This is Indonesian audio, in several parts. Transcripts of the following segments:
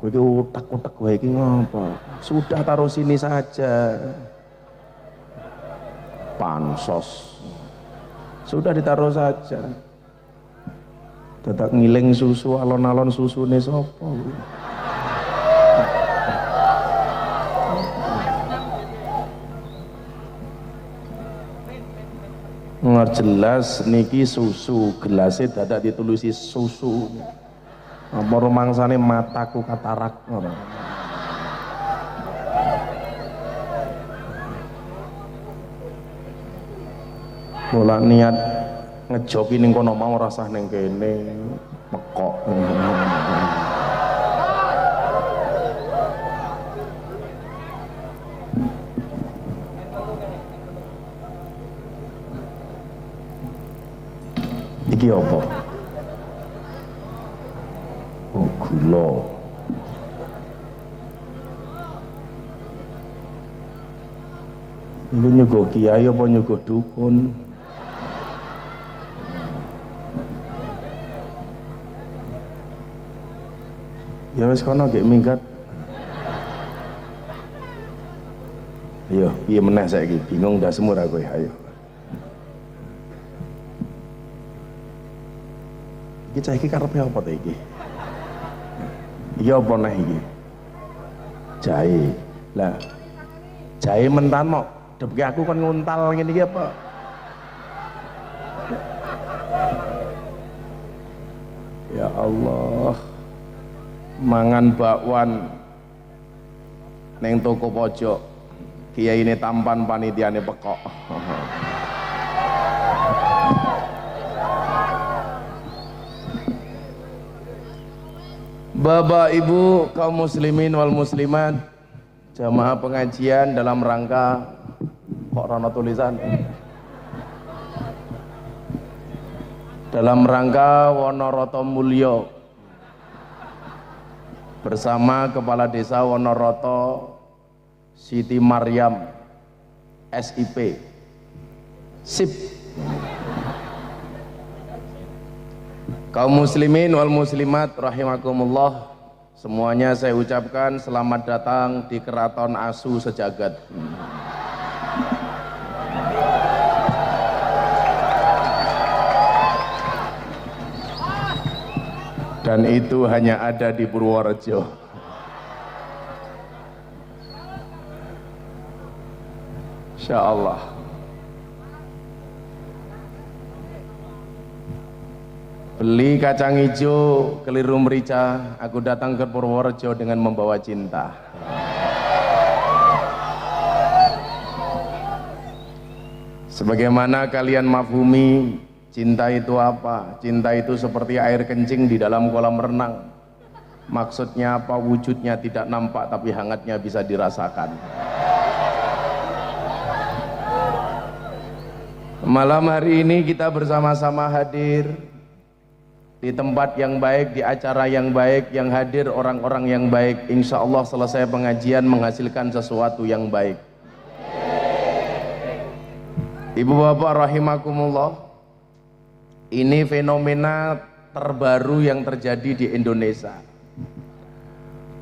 Kowe iki utek-utek wae iki ngopo? Sudah taruh sini saja. Pansos. Sudah ditaruh saja. Dadak ngiling susu alon-alon susune sapa? Nggak jelas niki susu, gelasnya dadak ditulisi susu. Apa rumangsane mataku katarak ngono. Mula niat ngejoki ning kono mau rasah ning kene mekok. Iki apa? Oh, gula. Ini nyuguh kiai apa nyuguh dukun? Ya wis kono gek minggat. Ayo, piye meneh saiki? Bingung dah semua aku ya, ayo. Iki cah iki karepe apa ta iki? Iki apa neh iki? Jahe. Lah, jahe mentan mok, debke aku kon nguntal ngene iki apa? Ya Allah. Mangan bakwan neng toko pojok, kiai ini tampan panitiane pekok. Bapak Ibu kaum muslimin wal muslimat, jamaah pengajian dalam rangka kok rono tulisan dalam rangka Wonoroto Mulyo bersama Kepala Desa Wonoroto Siti Maryam SIP SIP. Kaum muslimin wal muslimat rahimakumullah, semuanya saya ucapkan selamat datang di Keraton Asu sejagat. Dan itu hanya ada di Purworejo. Insya Allah. Beli kacang hijau keliru merica, aku datang ke Purworejo dengan membawa cinta. Sebagaimana kalian mafhumi, cinta itu apa? Cinta itu seperti air kencing di dalam kolam renang. Maksudnya apa? Wujudnya tidak nampak tapi hangatnya bisa dirasakan. Malam hari ini kita bersama-sama hadir di tempat yang baik, di acara yang baik, yang hadir orang-orang yang baik. Insya Allah selesai pengajian menghasilkan sesuatu yang baik. Ibu bapak rahimakumullah, ini fenomena terbaru yang terjadi di Indonesia.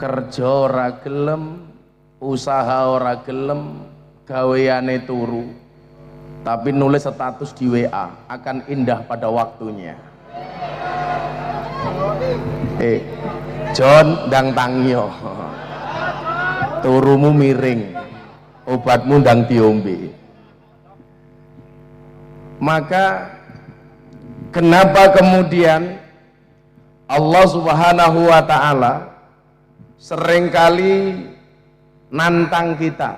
Kerja ora gelem, usaha ora gelem, gaweane turu, tapi nulis status di WA akan indah pada waktunya. John ndang tangyo, turumu miring, obatmu ndang diombe. Maka kenapa kemudian Allah Subhanahu wa ta'ala seringkali nantang kita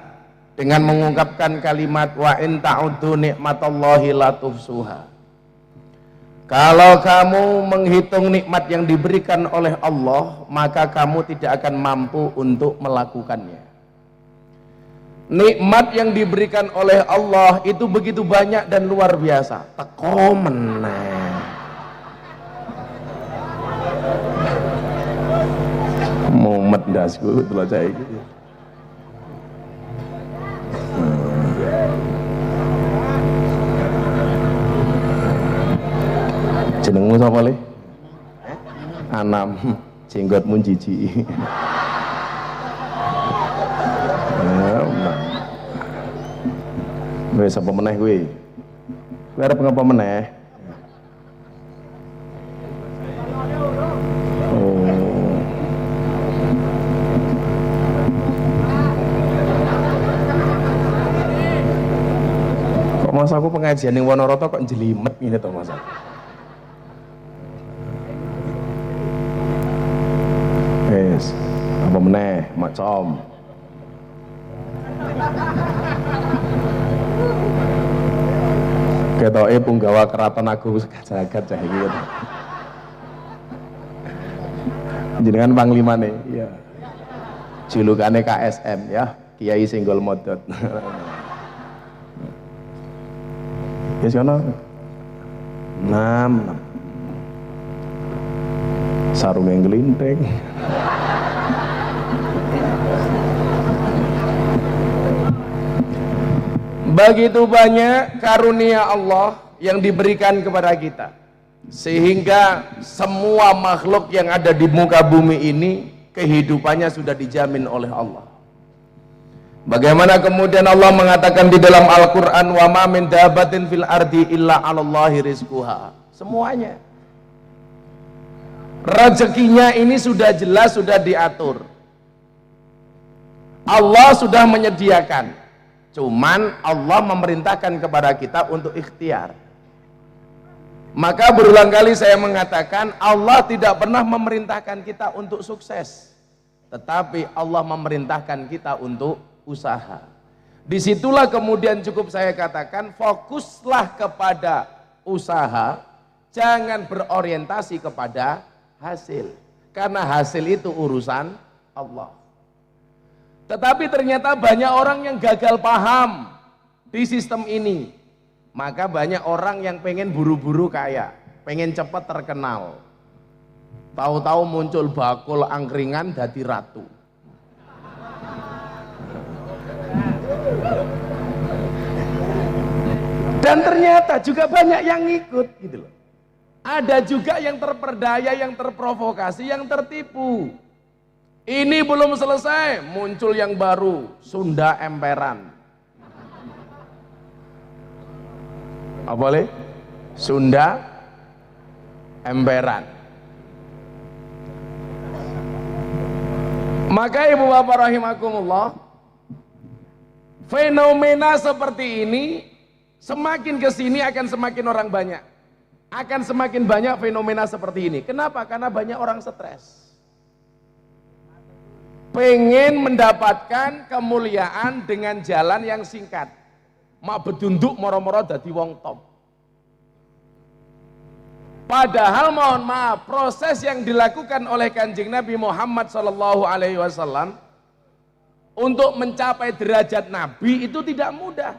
dengan mengungkapkan kalimat wa in ta'uddu nikmatallahi la tuhsuha. Kalau kamu menghitung nikmat yang diberikan oleh Allah, maka kamu tidak akan mampu untuk melakukannya. Nikmat yang diberikan oleh Allah itu begitu banyak dan luar biasa. Teko meneh. Mumet dasku telah saya gitu. Jenengmu sapa le? Anam, jenggotmu jijik. Wis apa meneh kuwi? Kuwi arep ngapa meneh? Oh. Kok mas aku pengajian ning Wonoroto kok jelimet ngene to mas? Wis, apa meneh, macam. Ketoke punggawa keraton agung jagat cah iki. Jenengan panglimane, iya. Julukane KSM ya, Kiai Senggol Modot. Ya sono. 6. Sarunge nglinteng. Begitu banyak karunia Allah yang diberikan kepada kita, sehingga semua makhluk yang ada di muka bumi ini kehidupannya sudah dijamin oleh Allah. Bagaimana kemudian Allah mengatakan di dalam Al-Quran, wa ma min dabatin fil ardi illa 'alallahi rizquha. Semuanya rezekinya ini sudah jelas, sudah diatur. Allah sudah menyediakan. Cuman Allah memerintahkan kepada kita untuk ikhtiar. Maka berulang kali saya mengatakan, Allah tidak pernah memerintahkan kita untuk sukses, tetapi Allah memerintahkan kita untuk usaha. Disitulah kemudian cukup saya katakan, fokuslah kepada usaha, jangan berorientasi kepada hasil, karena hasil itu urusan Allah. Tetapi ternyata banyak orang yang gagal paham di sistem ini. Maka banyak orang yang pengen buru-buru kaya, pengen cepat terkenal. Tahu-tahu muncul bakul angkringan dadi ratu. Dan ternyata juga banyak yang ngikut gitu loh. Ada juga yang terperdaya, yang terprovokasi, yang tertipu. Ini belum selesai, muncul yang baru, Sunda Emperan. Apa boleh? Sunda Emperan. Maka ibu bapak rahimakumullah, fenomena seperti ini semakin kesini akan semakin orang banyak. Akan semakin banyak fenomena seperti ini. Kenapa? Karena banyak orang stres. Pengen mendapatkan kemuliaan dengan jalan yang singkat, mak bedunduk moro-moro dadi wong top. Padahal mohon maaf, proses yang dilakukan oleh Kanjeng Nabi Muhammad SAW untuk mencapai derajat Nabi itu tidak mudah.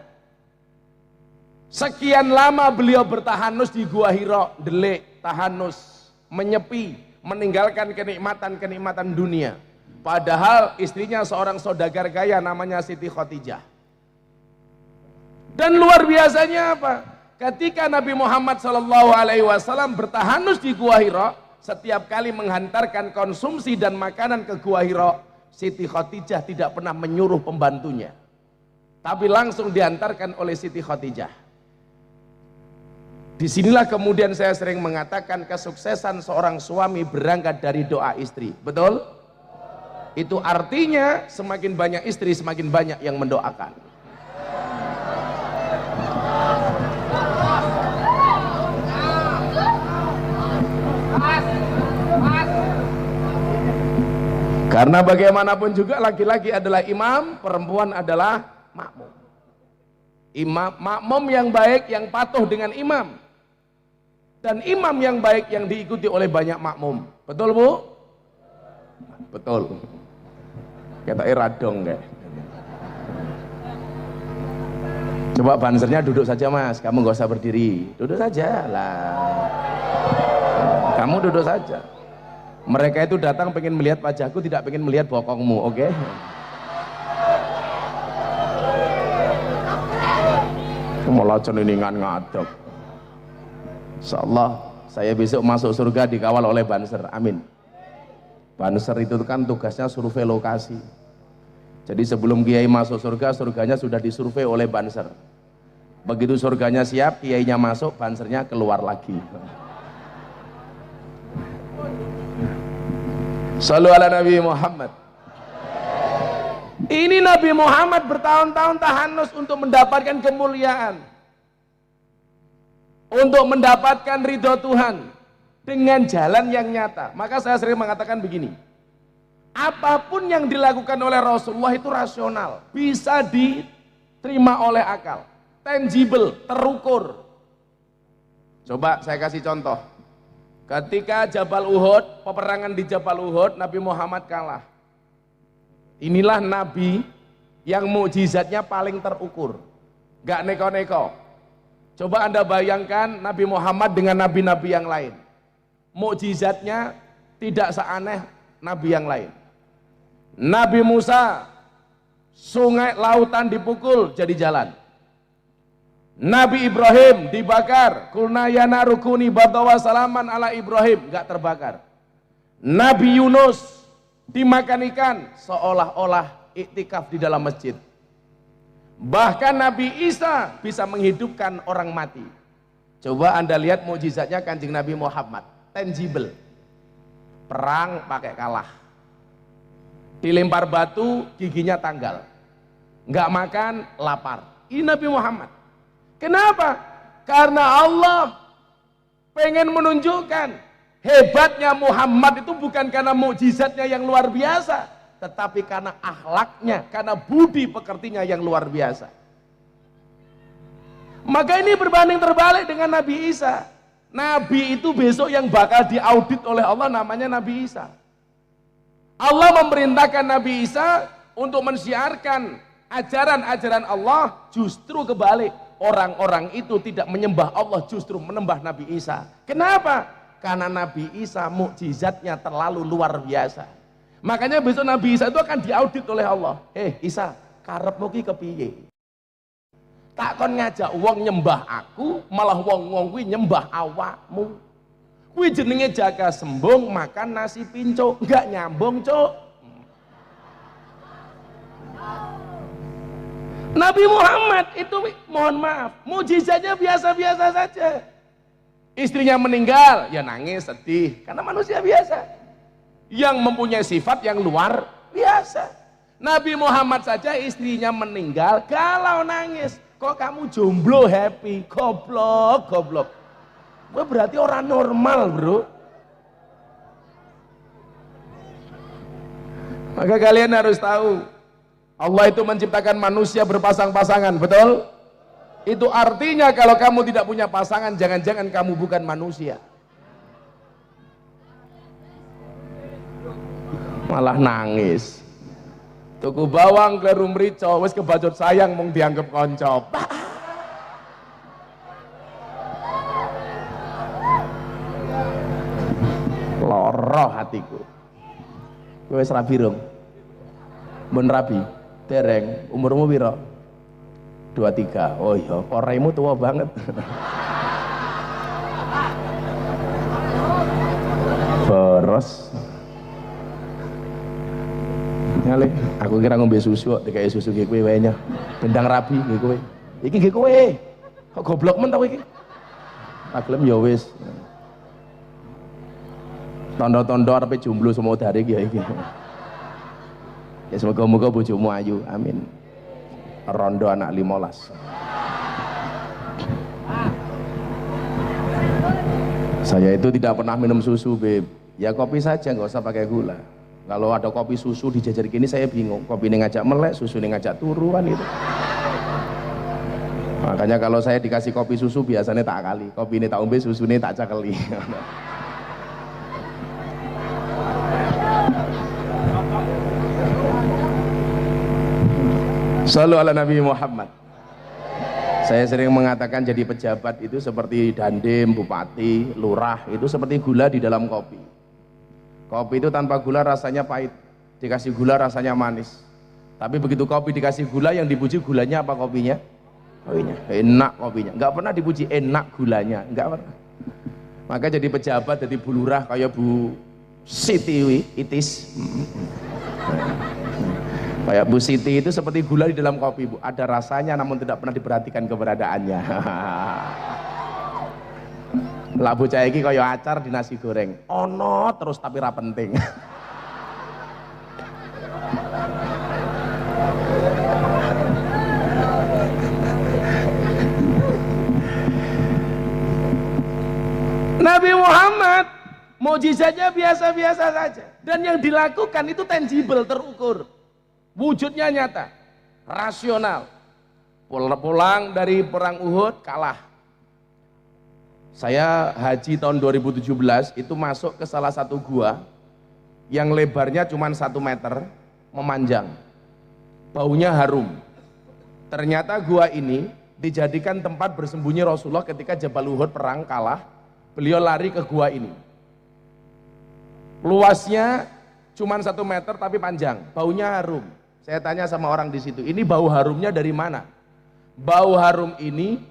Sekian lama beliau bertahanus di Gua Hira, delik, tahanus, menyepi, meninggalkan kenikmatan-kenikmatan dunia. Padahal istrinya seorang saudagar kaya namanya Siti Khadijah. Dan luar biasanya apa? Ketika Nabi Muhammad SAW bertahanus di Gua Hira, setiap kali menghantarkan konsumsi dan makanan ke Gua Hira, Siti Khadijah tidak pernah menyuruh pembantunya, tapi langsung diantarkan oleh Siti Khadijah. Disinilah kemudian saya sering mengatakan kesuksesan seorang suami berangkat dari doa istri. Betul? Itu artinya semakin banyak istri, semakin banyak yang mendoakan. Karena bagaimanapun juga laki-laki adalah imam, perempuan adalah makmum. Makmum yang baik, yang patuh dengan imam. Dan imam yang baik yang diikuti oleh banyak makmum. Betul Bu? Betul. Kata radong kayak. Coba bansernya duduk saja Mas, kamu gak usah berdiri, duduk saja lah. Kamu duduk saja. Mereka itu datang pengen melihat wajahku, tidak pengen melihat bokongmu, oke? Malah ceningan ngadep. Insyaallah saya besok masuk surga dikawal oleh Banser, amin. Banser itu kan tugasnya survei lokasi. Jadi sebelum kiai masuk surga, surganya sudah disurvei oleh Banser. Begitu surganya siap, kiainya masuk, bansernya keluar lagi. Shallu ala Nabi Muhammad. Ini Nabi Muhammad bertahun-tahun tahanus untuk mendapatkan kemuliaan, untuk mendapatkan ridho Tuhan dengan jalan yang nyata. Maka saya sering mengatakan begini, apapun yang dilakukan oleh Rasulullah itu rasional, bisa diterima oleh akal, tangible, terukur. Coba saya kasih contoh. Ketika Jabal Uhud, peperangan di Jabal Uhud, Nabi Muhammad kalah. Inilah Nabi yang mukjizatnya paling terukur, gak neko-neko. Coba Anda bayangkan Nabi Muhammad dengan nabi-nabi yang lain, mukjizatnya tidak seaneh nabi yang lain. Nabi Musa, sungai lautan dipukul jadi jalan. Nabi Ibrahim dibakar, kulna ya naru kuni bardawa salaman ala Ibrahim, gak terbakar. Nabi Yunus dimakan ikan, seolah-olah iktikaf di dalam masjid. Bahkan Nabi Isa bisa menghidupkan orang mati. Coba Anda lihat mukjizatnya Kanjeng Nabi Muhammad, tangible. Perang pakai kalah, dilempar batu giginya tanggal, nggak makan lapar. Ini Nabi Muhammad. Kenapa? Karena Allah pengen menunjukkan hebatnya Muhammad itu bukan karena mukjizatnya yang luar biasa, tetapi karena akhlaknya, karena budi pekertinya yang luar biasa. Maka ini berbanding terbalik dengan Nabi Isa. Nabi itu besok yang bakal diaudit oleh Allah namanya Nabi Isa. Allah memerintahkan Nabi Isa untuk mensiarkan ajaran-ajaran Allah, justru kebalik. Orang-orang itu tidak menyembah Allah, justru menyembah Nabi Isa. Kenapa? Karena Nabi Isa mukjizatnya terlalu luar biasa. Makanya besok Nabi Isa itu akan diaudit oleh Allah. Isa, karepmu ki kepiye? Tak kon ngajak wong nyembah aku, malah wong-wong kuwi nyembah awakmu. Kuwi jenenge jaga sembung makan nasi pincuk, enggak nyambung, Cuk. Nabi Muhammad itu mohon maaf, mukjizatnya biasa-biasa saja. Istrinya meninggal, ya nangis, sedih, karena manusia biasa yang mempunyai sifat yang luar biasa. Nabi Muhammad saja istrinya meninggal, galau nangis. Kok kamu jomblo happy? Goblok, goblok. Gue berarti orang normal, bro. Maka kalian harus tahu, Allah itu menciptakan manusia berpasang-pasangan, betul? Itu artinya kalau kamu tidak punya pasangan, jangan-jangan kamu bukan manusia. Malah nangis. Tuku bawang kleru mrico, wis kebajut sayang mung dianggap konco. Loro hatiku. Kowe wis rabi rong? Mun rabi? Dereng. Umurmu piro? 23. Oh iya, koremu tua banget. Boros. Nyale, aku kira ngombe susu kok, dikai susu ki kowe wae nya. Bendang rabi nggih kowe. Iki nggih kowe. Kok goblok men ta kowe iki? Tak gelem ya wis. Tondo-tondo arepe jomblo semua dari iki ya iki. Ya semoga-moga bojomu ayu, amin. Rondo anak 15. Saya itu tidak pernah minum susu, Beb. Ya kopi saja, nggak usah pakai gula. Kalau ada kopi susu dijajar gini saya bingung. Kopi ini ngajak melek, susu ini ngajak turuan itu. Makanya kalau saya dikasih kopi susu biasanya tak kali. Kopi ini tak umbe, susu ini tak cakeli. Shallu ala Nabi Muhammad. Saya sering mengatakan jadi pejabat itu seperti dandim, bupati, lurah, itu seperti gula di dalam kopi. Kopi itu tanpa gula rasanya pahit, dikasih gula rasanya manis. Tapi begitu kopi dikasih gula, yang dipuji gulanya apa kopinya? Kopinya, enak kopinya. Nggak pernah dipuji enak gulanya, nggak pernah. Maka jadi pejabat, jadi bu lurah kayak Bu Siti Itis. Kayak Bu Siti itu seperti gula di dalam kopi, Bu. Ada rasanya namun tidak pernah diperhatikan keberadaannya. Lah bocah iki kaya acar di nasi goreng. Ono terus tapi ra penting. Nabi Muhammad mukjizatnya biasa-biasa saja, dan yang dilakukan itu tangible, terukur, wujudnya nyata, rasional. Pulang dari perang Uhud kalah. Saya haji tahun 2017 itu masuk ke salah satu gua yang lebarnya cuma 1 meter, memanjang, baunya harum. Ternyata gua ini dijadikan tempat bersembunyi Rasulullah ketika Jabal Uhud perang kalah. Beliau lari ke gua ini. Luasnya cuma 1 meter tapi panjang, baunya harum. Saya tanya sama orang di situ, ini bau harumnya dari mana? Bau harum ini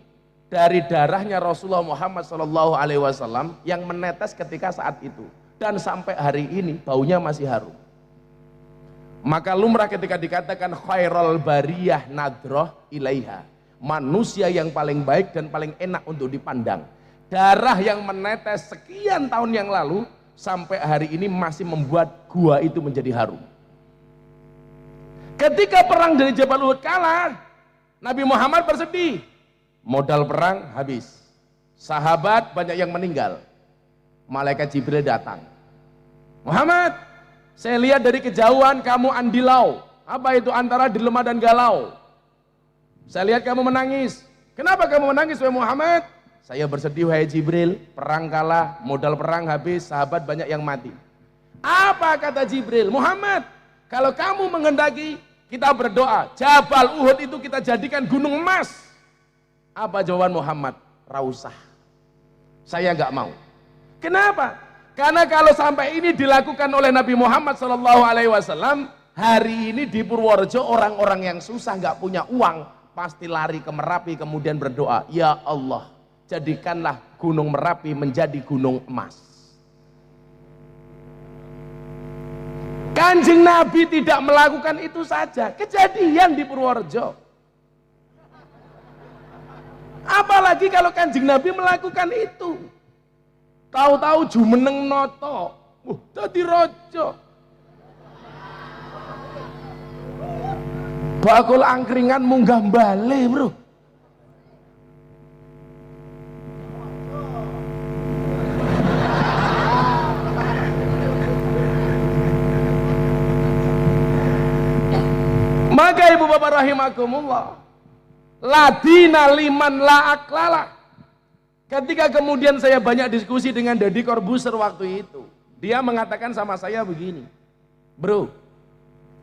dari darahnya Rasulullah Muhammad SAW yang menetes ketika saat itu, dan sampai hari ini baunya masih harum. Maka lumrah ketika dikatakan khairul bariyah nadroh ilaiha, manusia yang paling baik dan paling enak untuk dipandang. Darah yang menetes sekian tahun yang lalu sampai hari ini masih membuat gua itu menjadi harum. Ketika perang dari Jabal Uhud kalah, Nabi Muhammad bersedih. Modal perang habis. Sahabat banyak yang meninggal. Malaikat Jibril datang. Muhammad, saya lihat dari kejauhan kamu andilau. Apa itu antara dilema dan galau? Saya lihat kamu menangis. Kenapa kamu menangis, wahai Muhammad? Saya bersedih, wahai Jibril, perang kalah, modal perang habis, sahabat banyak yang mati. Apa kata Jibril? Muhammad, kalau kamu menghendaki, kita berdoa, Jabal Uhud itu kita jadikan gunung emas. Apa jawaban Muhammad? Rausah. Saya nggak mau. Kenapa? Karena kalau sampai ini dilakukan oleh Nabi Muhammad SAW, hari ini di Purworejo orang-orang yang susah nggak punya uang pasti lari ke Merapi kemudian berdoa, ya Allah, jadikanlah gunung Merapi menjadi gunung emas. Kanjeng Nabi tidak melakukan itu saja, kejadian di Purworejo. Apalagi kalau Kanjeng Nabi melakukan itu. Tahu-tahu jumeneng noto, dadi rojo. Bakul angkringan munggah bale, bro. Maka ibu bapak rahimakumullah, ladina liman la aklala. Ketika kemudian saya banyak diskusi dengan Deddy Corbuzier waktu itu, dia mengatakan sama saya begini, bro,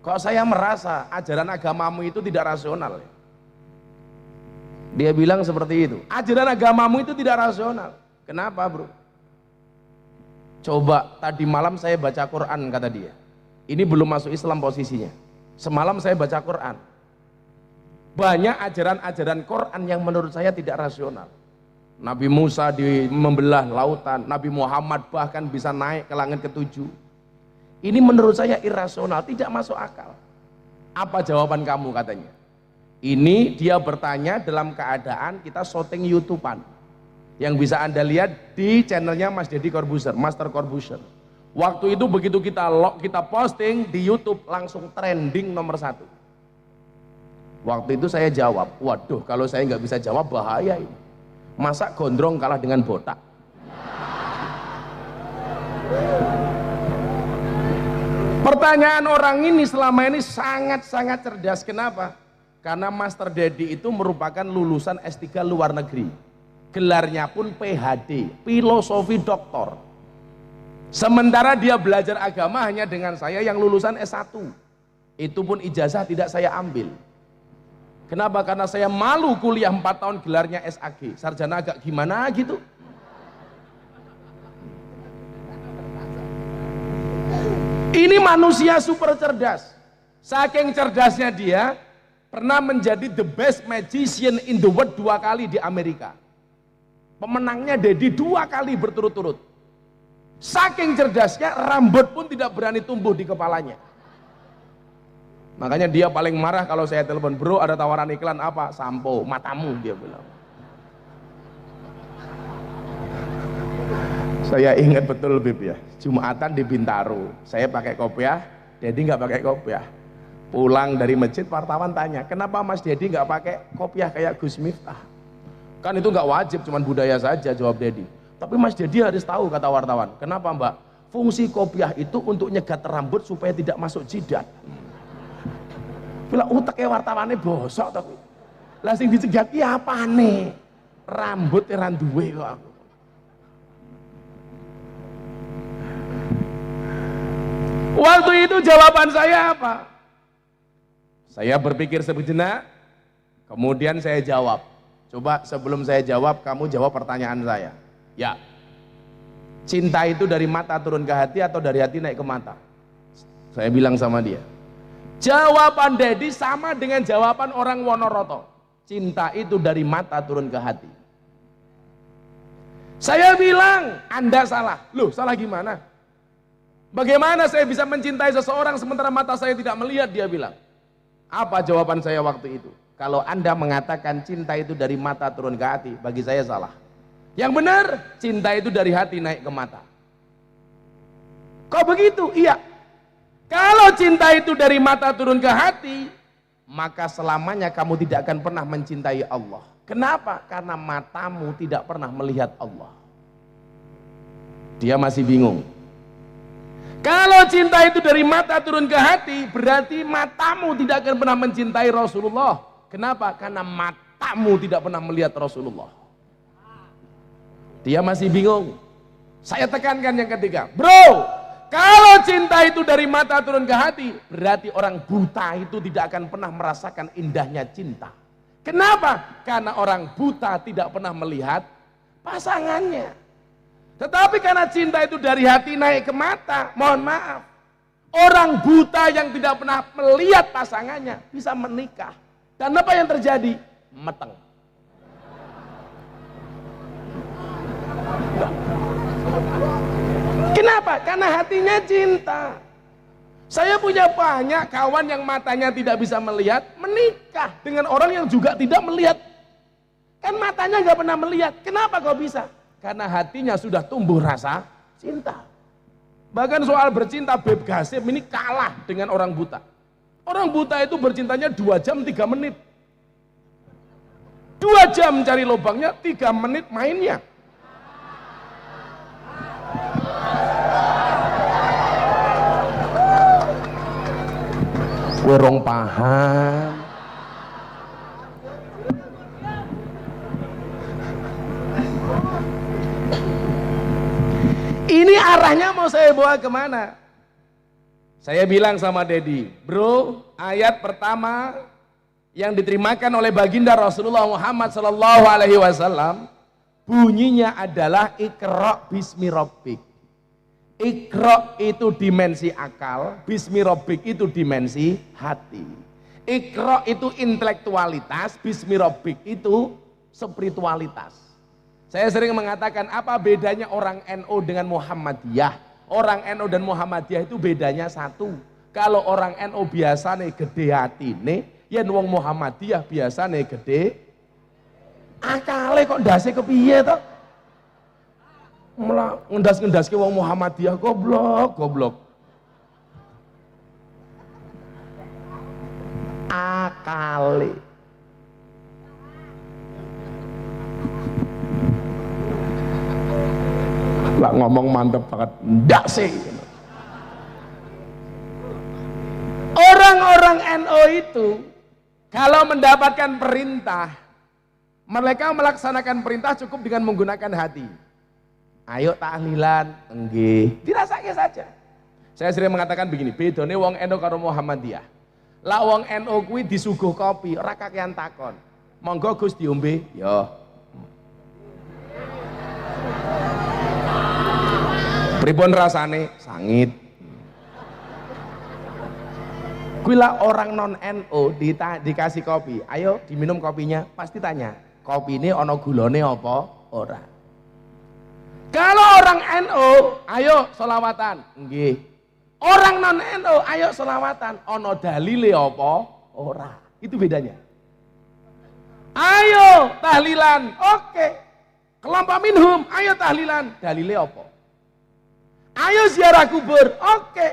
kok saya merasa ajaran agamamu itu tidak rasional ya? Dia bilang seperti itu, ajaran agamamu itu tidak rasional. Kenapa, bro? Coba tadi malam saya baca Quran, kata dia. Ini belum masuk Islam posisinya. Semalam saya baca Quran. Banyak ajaran-ajaran Quran yang menurut saya tidak rasional. Nabi Musa membelah lautan, Nabi Muhammad bahkan bisa naik ke langit ke-7. Ini menurut saya irasional, tidak masuk akal. Apa jawaban kamu, katanya? Ini dia bertanya dalam keadaan kita syuting YouTubean, yang bisa Anda lihat di channelnya Mas Deddy Corbuzier, Master Corbuzier. Waktu itu begitu kita posting di YouTube langsung trending nomor 1. Waktu itu saya jawab, waduh, kalau saya nggak bisa jawab bahaya ini. Masa gondrong kalah dengan botak? Pertanyaan orang ini selama ini sangat-sangat cerdas. Kenapa? Karena Master Deddy itu merupakan lulusan S3 luar negeri. Gelarnya pun PhD, filosofi doktor. Sementara dia belajar agama hanya dengan saya yang lulusan S1. Itu pun ijazah tidak saya ambil. Kenapa? Karena saya malu kuliah 4 tahun gelarnya SAG, sarjana agak gimana gitu. Ini manusia super cerdas. Saking cerdasnya dia, pernah menjadi the best magician in the world 2 kali di Amerika. Pemenangnya Deddy 2 kali berturut-turut. Saking cerdasnya, rambut pun tidak berani tumbuh di kepalanya. Makanya dia paling marah kalau saya telepon, bro ada tawaran iklan apa? Sampo, matamu dia bilang. Saya ingat betul Bib ya, Jumatan di Bintaro, saya pakai kopiah, Dedi nggak pakai kopiah. Pulang dari masjid wartawan tanya, kenapa Mas Dedi nggak pakai kopiah kayak Gus Miftah? Kan itu nggak wajib, cuman budaya saja, jawab Dedi. Tapi Mas Dedi harus tahu, kata wartawan. Kenapa Mbak? Fungsi kopiah itu untuk nyegat rambut supaya tidak masuk jidat. Bila uteknya wartawannya bosok tapi lah sing dicegat ki apane? Rambut ora duwe kok aku. Waktu itu jawaban saya apa? Saya berpikir sejenak, kemudian saya jawab. Coba sebelum saya jawab, kamu jawab pertanyaan saya. Ya. Cinta itu dari mata turun ke hati atau dari hati naik ke mata? Saya bilang sama dia. Jawaban Dedi sama dengan jawaban orang Wonoroto. Cinta itu dari mata turun ke hati. Saya bilang, Anda salah. Loh, salah gimana? Bagaimana saya bisa mencintai seseorang sementara mata saya tidak melihat, dia bilang. Apa jawaban saya waktu itu? Kalau Anda mengatakan cinta itu dari mata turun ke hati, bagi saya salah. Yang benar, cinta itu dari hati naik ke mata. Kok begitu? Iya. Kalau cinta itu dari mata turun ke hati, maka selamanya kamu tidak akan pernah mencintai Allah. Kenapa? Karena matamu tidak pernah melihat Allah. Dia masih bingung. Kalau cinta itu dari mata turun ke hati, berarti matamu tidak akan pernah mencintai Rasulullah. Kenapa? Karena matamu tidak pernah melihat Rasulullah. Dia masih bingung. Saya tekankan yang ketiga, bro, kalau cinta itu dari mata turun ke hati, berarti orang buta itu tidak akan pernah merasakan indahnya cinta. Kenapa? Karena orang buta tidak pernah melihat pasangannya. Tetapi karena cinta itu dari hati naik ke mata, mohon maaf, orang buta yang tidak pernah melihat pasangannya bisa menikah. Dan apa yang terjadi? Meteng. Kenapa? Karena hatinya cinta. Saya punya banyak kawan yang matanya tidak bisa melihat, menikah dengan orang yang juga tidak melihat. Kan matanya nggak pernah melihat. Kenapa kok bisa? Karena hatinya sudah tumbuh rasa cinta. Bahkan soal bercinta, Beb Gasim ini kalah dengan orang buta. Orang buta itu bercintanya 2 jam 3 menit. 2 jam cari lubangnya, 3 menit mainnya. Werong paham. Ini arahnya mau saya bawa kemana? Saya bilang sama Dedi, bro, ayat pertama yang diterimakan oleh baginda Rasulullah Muhammad SAW bunyinya adalah Iqra bismi rabbik. Iqra itu dimensi akal, bismi rabbik itu dimensi hati. Iqra itu intelektualitas, bismi rabbik itu spiritualitas. Saya sering mengatakan apa bedanya orang NU dengan Muhammadiyah. Orang NU dan Muhammadiyah itu bedanya satu. Kalau orang NU biasanya gede hatine, yen wong Muhammadiyah biasanya gede akale kok ndase kepiye to? Malah ngendas-ngendaske wong Muhammadiyah goblok. Akale. Lah ngomong mantep banget, ndak sih. Orang-orang NU itu kalau mendapatkan perintah, mereka melaksanakan perintah cukup dengan menggunakan hati. Ayo tahlilan, enggih, dirasake saja. Saya sering mengatakan begini, bedone wong NU karo Muhammadiyah. Lah wong NU kuwi disuguh kopi, ora kakean takon. Monggo Gus diombe, yo. Pripun rasane? Sangit. Kuwi lah orang non NU dikasih kopi, ayo diminum kopinya, pasti tanya, kopi ini ono gulone apa ora? Kalau orang NU, ayo sholawatan, nggih. Orang non NU ayo selawatan, ono dalile apa? Ora. Itu bedanya. Ayo tahlilan, oke. Kelompok minhum, ayo tahlilan, dalile apa? Ayo ziarah kubur, oke.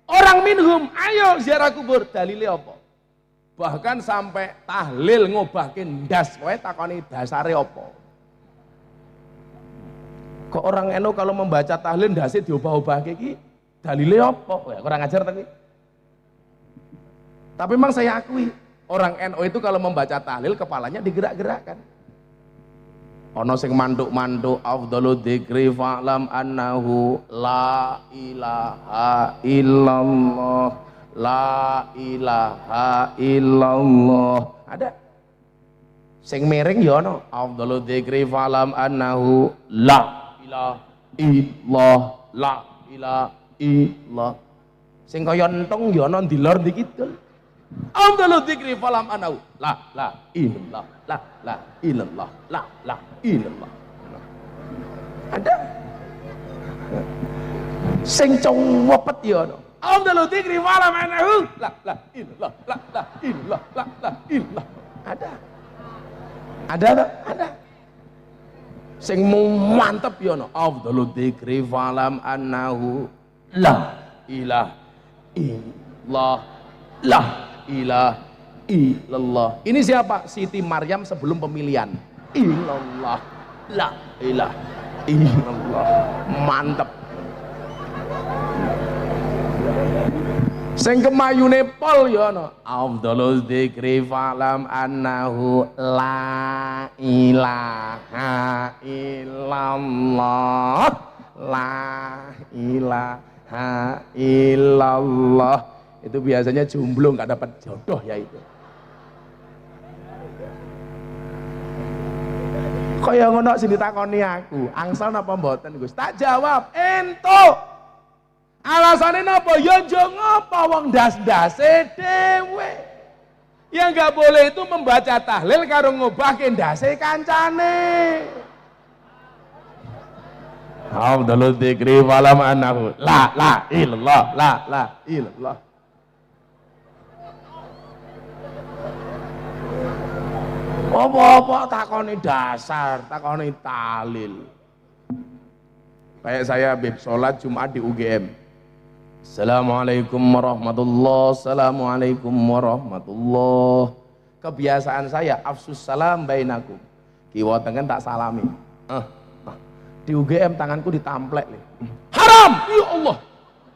Orang minhum, ayo ziarah kubur, dalile apa? Bahkan sampai tahlil ngobahin ndas, kowe takoni dasare apa? Kok orang NU kalau membaca tahlil ndase diubah-ubahke iki dalile apa? Ya, kurang ajar tapi memang saya akui orang NU itu kalau membaca tahlil kepalanya digerak-gerakkan. Ono sing manduk-manduk afdalu dzikri fa'lam annahu la ilaha illallah la ilaha illallah. Ada sing miring ya ono afdalu dzikri fa'lam annahu la ilaha illallah la ilaha illallah. Sing kaya entung ya ono ndilor dikidul afdalu dzikri falam anau la ilallah la ilallah la ilallah. Ada sing cowopet ya ono afdalu dzikri falam anau la ilallah la ilallah la ilallah. Ada sing mantep ya ono afdalu dzikri falam annahu la ilaha illallah la ilaha illallah. Ini siapa? Siti Maryam sebelum pemilihan. Illallah la ilaha illallah. Mantep. Sing kemayune pol ya ana afdhalul dzikri fa'lam annahu la ilaha illallah la ilaha illallah. Itu biasanya jomblo nggak dapat jodoh ya itu. Kaya ngono sing ditakoni aku, angsal napa mboten Gus? Tak jawab, entuk. Alasane napa? Ya njo ngapa wong ndas-ndase dhewe. Yang nggak boleh itu membaca tahlil karo ngobahke ndase kancane. Afdhalul dzikri walam annahu la ilallah la ilallah. Apa-apa takoni dasar, takoni tahlil. Kayak saya habib sholat Jumat di UGM. Assalamualaikum warahmatullah, assalamualaikum warahmatullah. Kebiasaan saya afsus salam bainakum. Kiwa tengen tak salami. Di UGM tanganku ditamplek. Haram, ya Allah.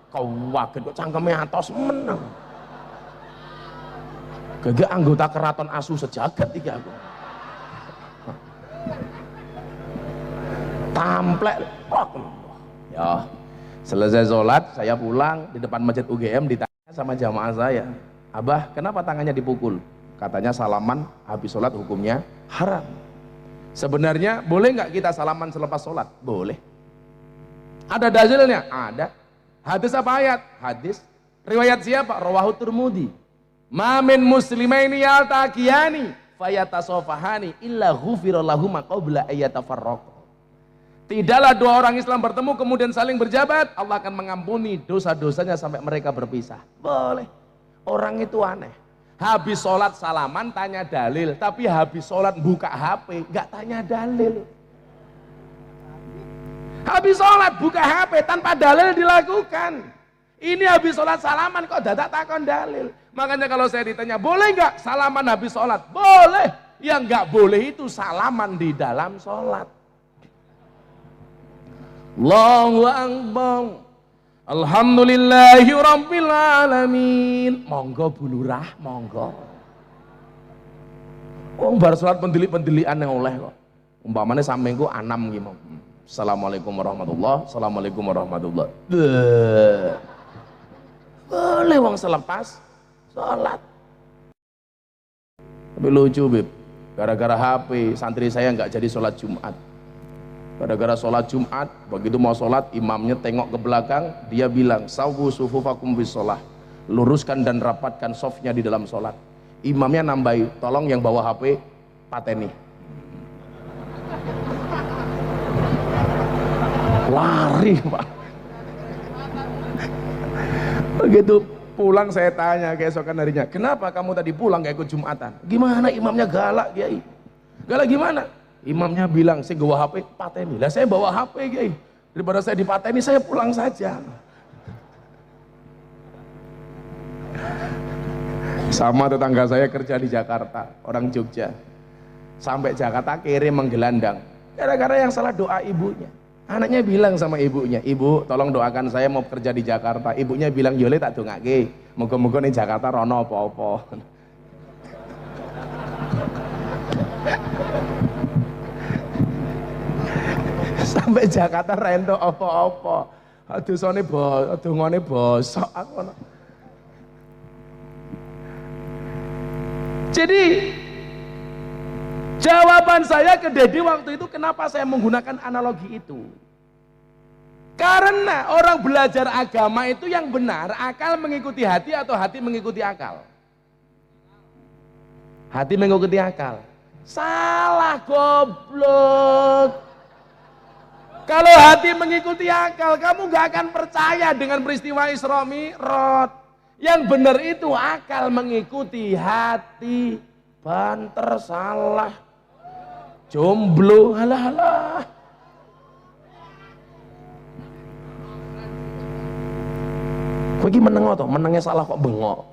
Kau waget kok cangkeme atos menang. Gagak anggota keraton asu sejagat iki aku. Tamplek. Ya, selesai sholat saya pulang di depan masjid UGM ditanya sama jamaah saya, Abah kenapa tangannya dipukul? Katanya salaman habis sholat hukumnya haram. Sebenarnya boleh nggak kita salaman selepas sholat? Boleh. Ada dalilnya? Ada. Hadis apa ayat? Hadis. Riwayat siapa? Rawahu Tirmidzi. Ma min muslimaini yaltaqiyani fayatasafahani illa ghufira lahum qabla ayyatafarraqu. Tidaklah dua orang Islam bertemu kemudian saling berjabat, Allah akan mengampuni dosa-dosanya sampai mereka berpisah. Boleh. Orang itu aneh. Habis sholat salaman tanya dalil, tapi habis sholat buka HP nggak tanya dalil. Habis sholat buka HP tanpa dalil dilakukan. Ini habis sholat salaman kok dadak takon dalil. Makanya kalau saya ditanya boleh nggak salaman habis sholat? Boleh. Yang nggak boleh itu salaman di dalam sholat. Allahu Akbar. Alhamdulillahi Rabbil Alamin. Monggo bulurah, monggo. Wong bar salat pendelik-pendelikan yang oleh kok. Umpamane sampeengku anam ki mau. Assalamualaikum warahmatullah. Assalamualaikum warahmatullah. Boleh wong selepas salat. Tapi lucu, Bib. Gara-gara HP santri saya nggak jadi sholat Jumat. Gara-gara sholat Jumat, begitu mau sholat, imamnya tengok ke belakang, dia bilang, sawu sufufakum bis sholah, luruskan dan rapatkan softnya di dalam sholat. Imamnya nambahi, tolong yang bawa HP, pateni. Lari, Pak. Begitu pulang saya tanya keesokan harinya, kenapa kamu tadi pulang gak ikut Jumatan? Gimana imamnya galak Kiai? Galak gimana? Imamnya bilang saya bawa HP pateni. Lah saya bawa HP Kiai. Daripada saya dipateni saya pulang saja. Sama tetangga saya kerja di Jakarta, orang Jogja. Sampai Jakarta kirim menggelandang. Gara-gara yang salah doa ibunya. Anaknya bilang sama ibunya, ibu tolong doakan saya mau kerja di Jakarta. Ibunya bilang, yole tak dongake, moga-moga nih Jakarta rono apa-apa. Sampai Jakarta rento apa-apa. Dongane bosok aku. Jadi jawaban saya ke Dedi waktu itu, kenapa saya menggunakan analogi itu? Karena orang belajar agama itu yang benar, akal mengikuti hati atau hati mengikuti akal? Hati mengikuti akal. Salah goblok. Kalau hati mengikuti akal, kamu gak akan percaya dengan peristiwa Isra Mi'raj. Yang benar itu akal mengikuti hati. Banter salah. Jomblo, halah. Kowe iki meneng to, menenge salah kok bengok.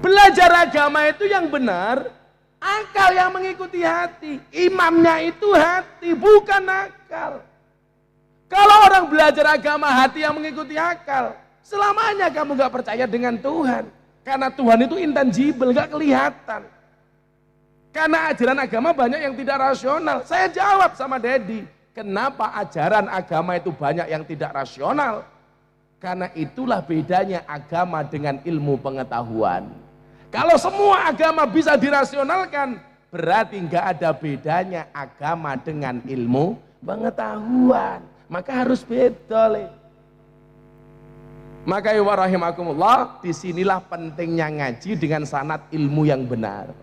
Belajar agama itu yang benar, akal yang mengikuti hati. Imamnya itu hati, bukan akal. Kalau orang belajar agama hati yang mengikuti akal, selamanya kamu gak percaya dengan Tuhan. Karena Tuhan itu intangible, gak kelihatan. Karena ajaran agama banyak yang tidak rasional. Saya jawab sama Dedi, kenapa ajaran agama itu banyak yang tidak rasional? Karena itulah bedanya agama dengan ilmu pengetahuan. Kalau semua agama bisa dirasionalkan, berarti nggak ada bedanya agama dengan ilmu pengetahuan. Maka harus beda. Maka ya rahimakumullah, disinilah pentingnya ngaji dengan sanad ilmu yang benar.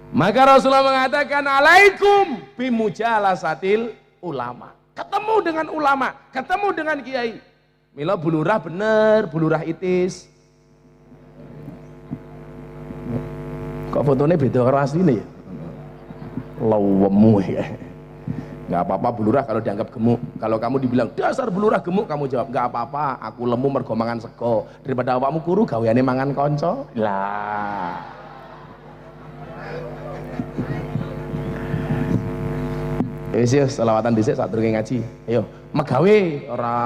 Maka Rasulullah mengatakan, alaikum bimujalasatil ulama. Ketemu dengan ulama, ketemu dengan kiai. Mila bulurah bener, bulurah itis. Kok fotonya beda keras ini ya? Lawemu ya. Gak apa-apa bulurah kalau dianggap gemuk. Kalau kamu dibilang dasar bulurah gemuk, kamu jawab gak apa-apa, aku lemu mergo mangan sego. Daripada awakmu kuru gaweane mangan konco. Lah. Wis yo selawatan dhisik sadurunge ngaji. Ayo, megawe ora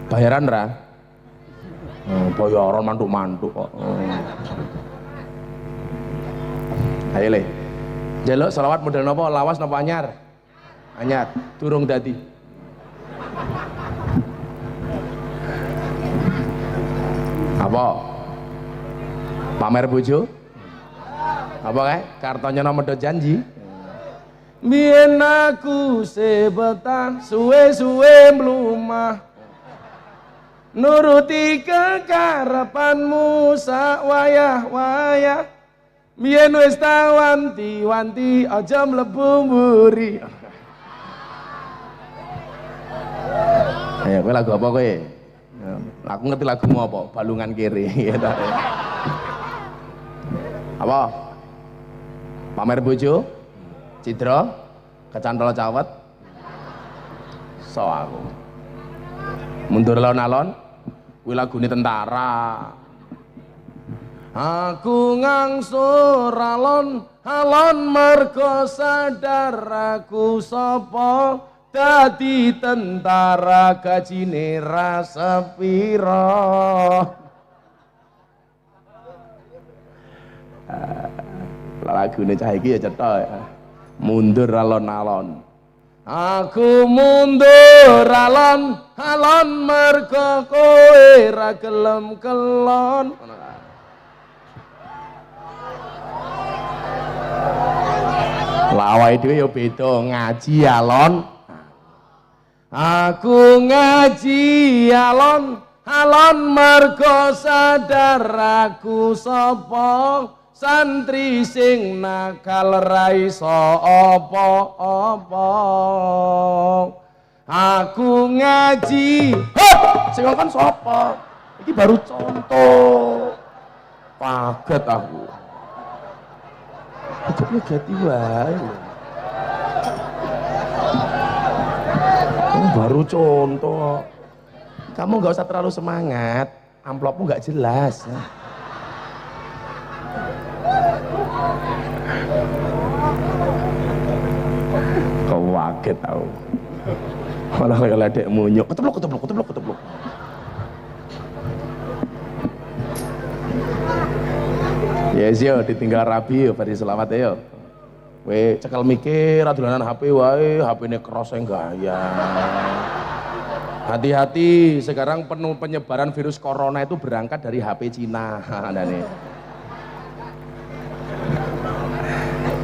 bayaran ra? Bayaran mantuk-mantuk kok. Ayo le. Njaluk selawat model napa? Lawas napa anyar? Anyar, durung dadi. Apa? Pamer bojo? Apa kae? Kartonya nomor janji. Biyen aku sebetah suwe-suwe mlumah. Nuruti kekarepanmu sak wayah-wayah. Biyen wis wanti-wanti aja mlebu mburi. Ayo kowe lagu apa kowe? Aku ngerti lagumu apa? Balungan kiri. Apa? Pamer bojo? Cidra? Kecantol cawet? So aku. Mundur alon-alon? Kuwi lagune tentara. Aku ngangsur alon mergo sadar aku sapa dadi tentara gajine ra sepira. Lagune cah iki ya cetha ya. Mundur alon-alon. Aku mundur alon mergo kowe ra gelem kelon. Lawai dhewe ya beda ngaji alon. Aku ngaji alon mergo sadar aku sapa santri sing nakal ra iso apa-apa. Aku ngaji, sing ngomong sapa? Iki baru contoh. Kaget aku. Ujungnya ganti wae. Baru contoh. Kamu nggak usah terlalu semangat. Amplopmu nggak jelas. Kau kaget tahu. Malah kayak ledek munyuk. Keteblok. Yes yo, ditinggal rabi yo, bari selamat yo. We cekal mikir, adolanan HP wae, HP ini keroseng gaya. Hati-hati, sekarang penuh penyebaran virus corona itu berangkat dari HP Cina.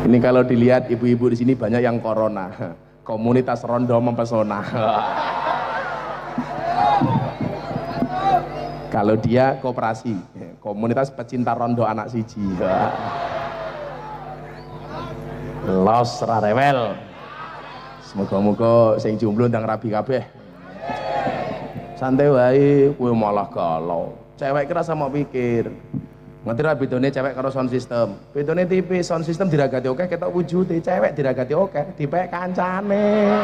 Ini kalau dilihat ibu-ibu di sini banyak yang corona. Komunitas rondo mempesona. Kalau dia koperasi, komunitas pecinta rondo anak siji. Los rarewel. Semoga-moga sing jomblo ndang rabi kabeh. Santai wae, kowe malah galau. Cewek kira sama pikir. Ngerti ra bedone cewek karo sound system. Bedone tipis, sound system diragati oke, ketok wujude, cewek diragati oke, dipek kancane.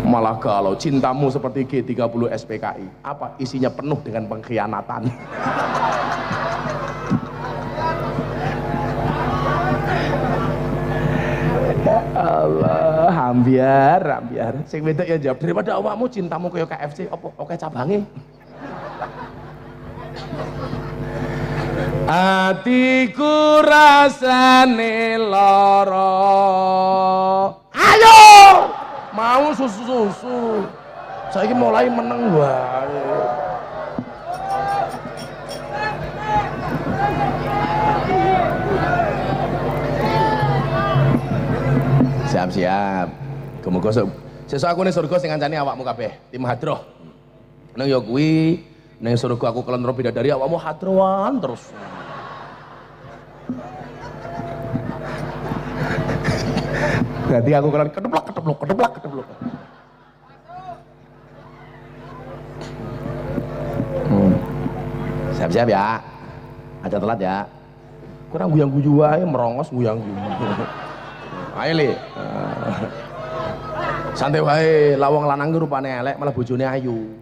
Malah galau, cintamu seperti G30 SPKI. Apa isinya penuh dengan pengkhianatan. Allah, hambiar. Sing wedok ya jawab, daripada awakmu cintamu kaya KFC, apa oke cabange. Atiku rasane lara. Ayo! Mau susu. Saiki mulai meneng wae. Siap. Muga sesuk aku ning surga sing ngancani awakmu kabeh, tim hadroh. Nang ya kuwi ning surga aku kelentro bidadari awakmu hadroan terus. Berarti aku kelentro kedeblok. Siap-siap ya. Aja telat ya. Kurang guyang-guyu wae merongos guyang-guyu. Ayo Le. Santai wae, lawang lanang ku rupane elek malah bojone ayu.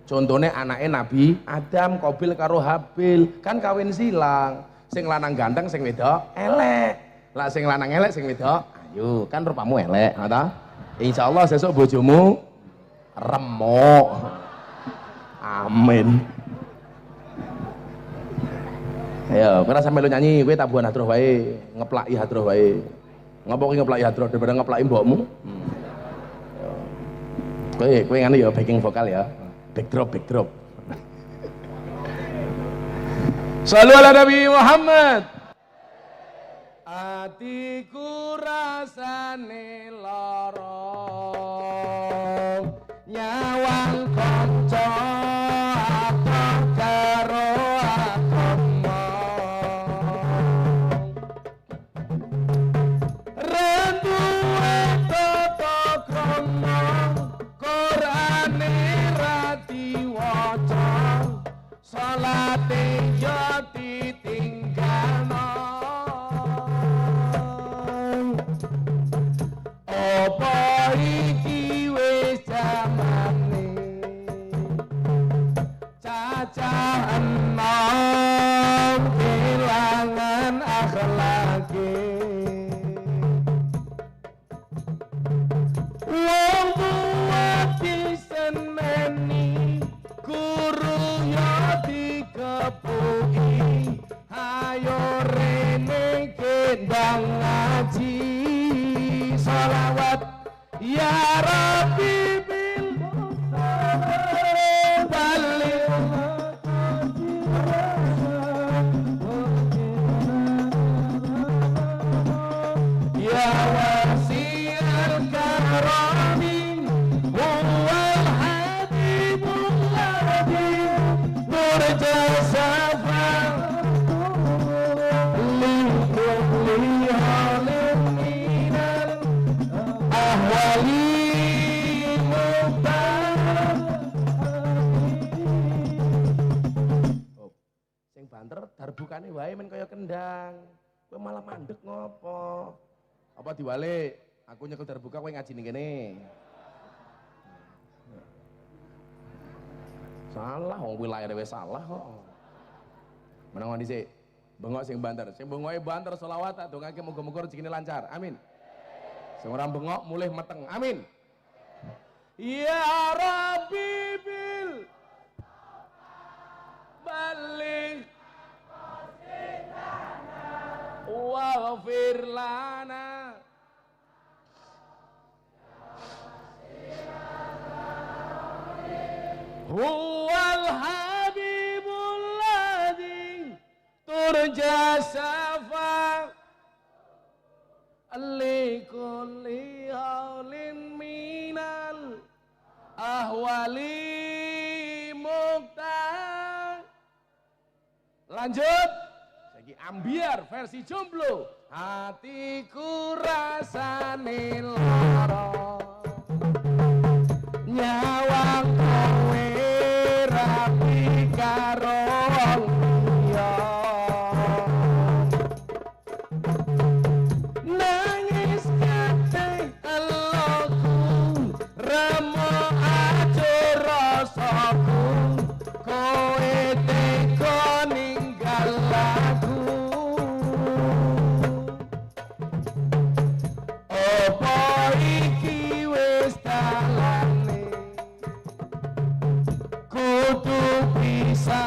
Contone anake Nabi Adam, Qabil karo Habil, kan kawin silang. Sing lanang ganteng, sing wedok elek. Lah sing lanang elek, sing wedok ayu, kan rupamu elek, ta? Insyaallah sesuk bojomu remuk. Amin. Ayo, kowe sampe lu nyanyi, kowe tabuhan hadroh wae, ngeplaki hadroh wae. Ngopo ki ngeplaki hadroh daripada ngeplaki mbokmu? Kowe ngene ya backing vokal ya. Backdrop. Shallu ala Nabi Muhammad. Atiku rasane lara. Nyawang kanca akrab karo agama. Renduwe tata krama. Qur'ane ra diwaca, salate yo ditinggalno. Apa iki wis jamane cacah enom kelangan akhlake. Wong tuwa diseneni, guru yo dikepuki, ayo rene kendang ngaji, sholawat ya Rabbi bil balik ya wasi'al karami huwal habibul ladhi wali mukhtar. Oh, sing banter darbukane wae men kaya kendang. Kowe malah mandek ngopo? Apa diwalik? Aku nyekel darbuka kowe ngaji ning kene. Salah, wong wilayah wis salah kok. Menang dhisik. Bengok sing banter. Sing bengoke banter selawat tak dongake muga-muga rezekine lancar. Amin. Sing ora bengok mulih meteng. Amin. Ya Rabbi bil balik waghfir lana huwal habibul ladzi turja safa likulli haulin minal ahwali muqtar. Lanjut lagi ambiar versi jomblo. Hatiku rasane lara nyawang kowe rapi karo liya nangis kadang eloku remo ajur rasaku kowe tega ninggal aku. Apa iki wis dalane kudu bisa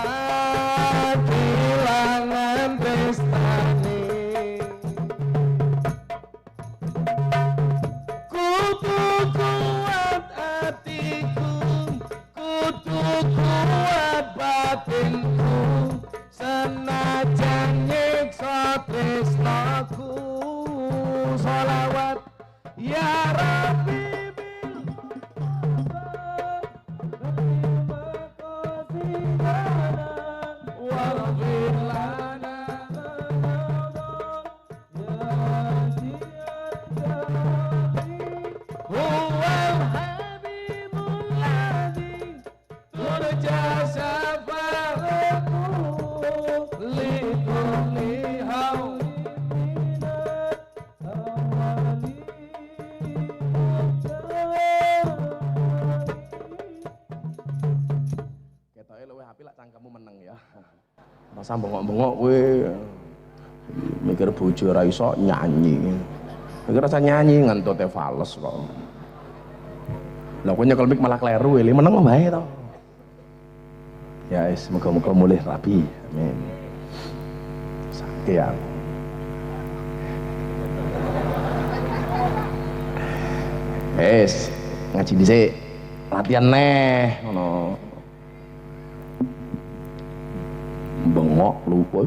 kehilangan pestane kudu kuat hatiku kudu kuat batinku senajan nyiksa tresnaku. Sholawat ya Rabbi bil waghfir lana huwal habibul ladzi turja syafa'atuhu likulli haulin ketoke luwih apik lak cangkemmu meneng ya. Rasa bengok-bengok kowe mikir bojo ora iso nyanyi. Mikir rasa nyanyi ngentute fales kok. Lah kowe nyekel mik malah kleru ele meneng wae to. Ya wis muga-muga mulih rapi. Amin. Sakit ya. Wis ngaji dhisik. Latihan neh ngono. Bengok lupa.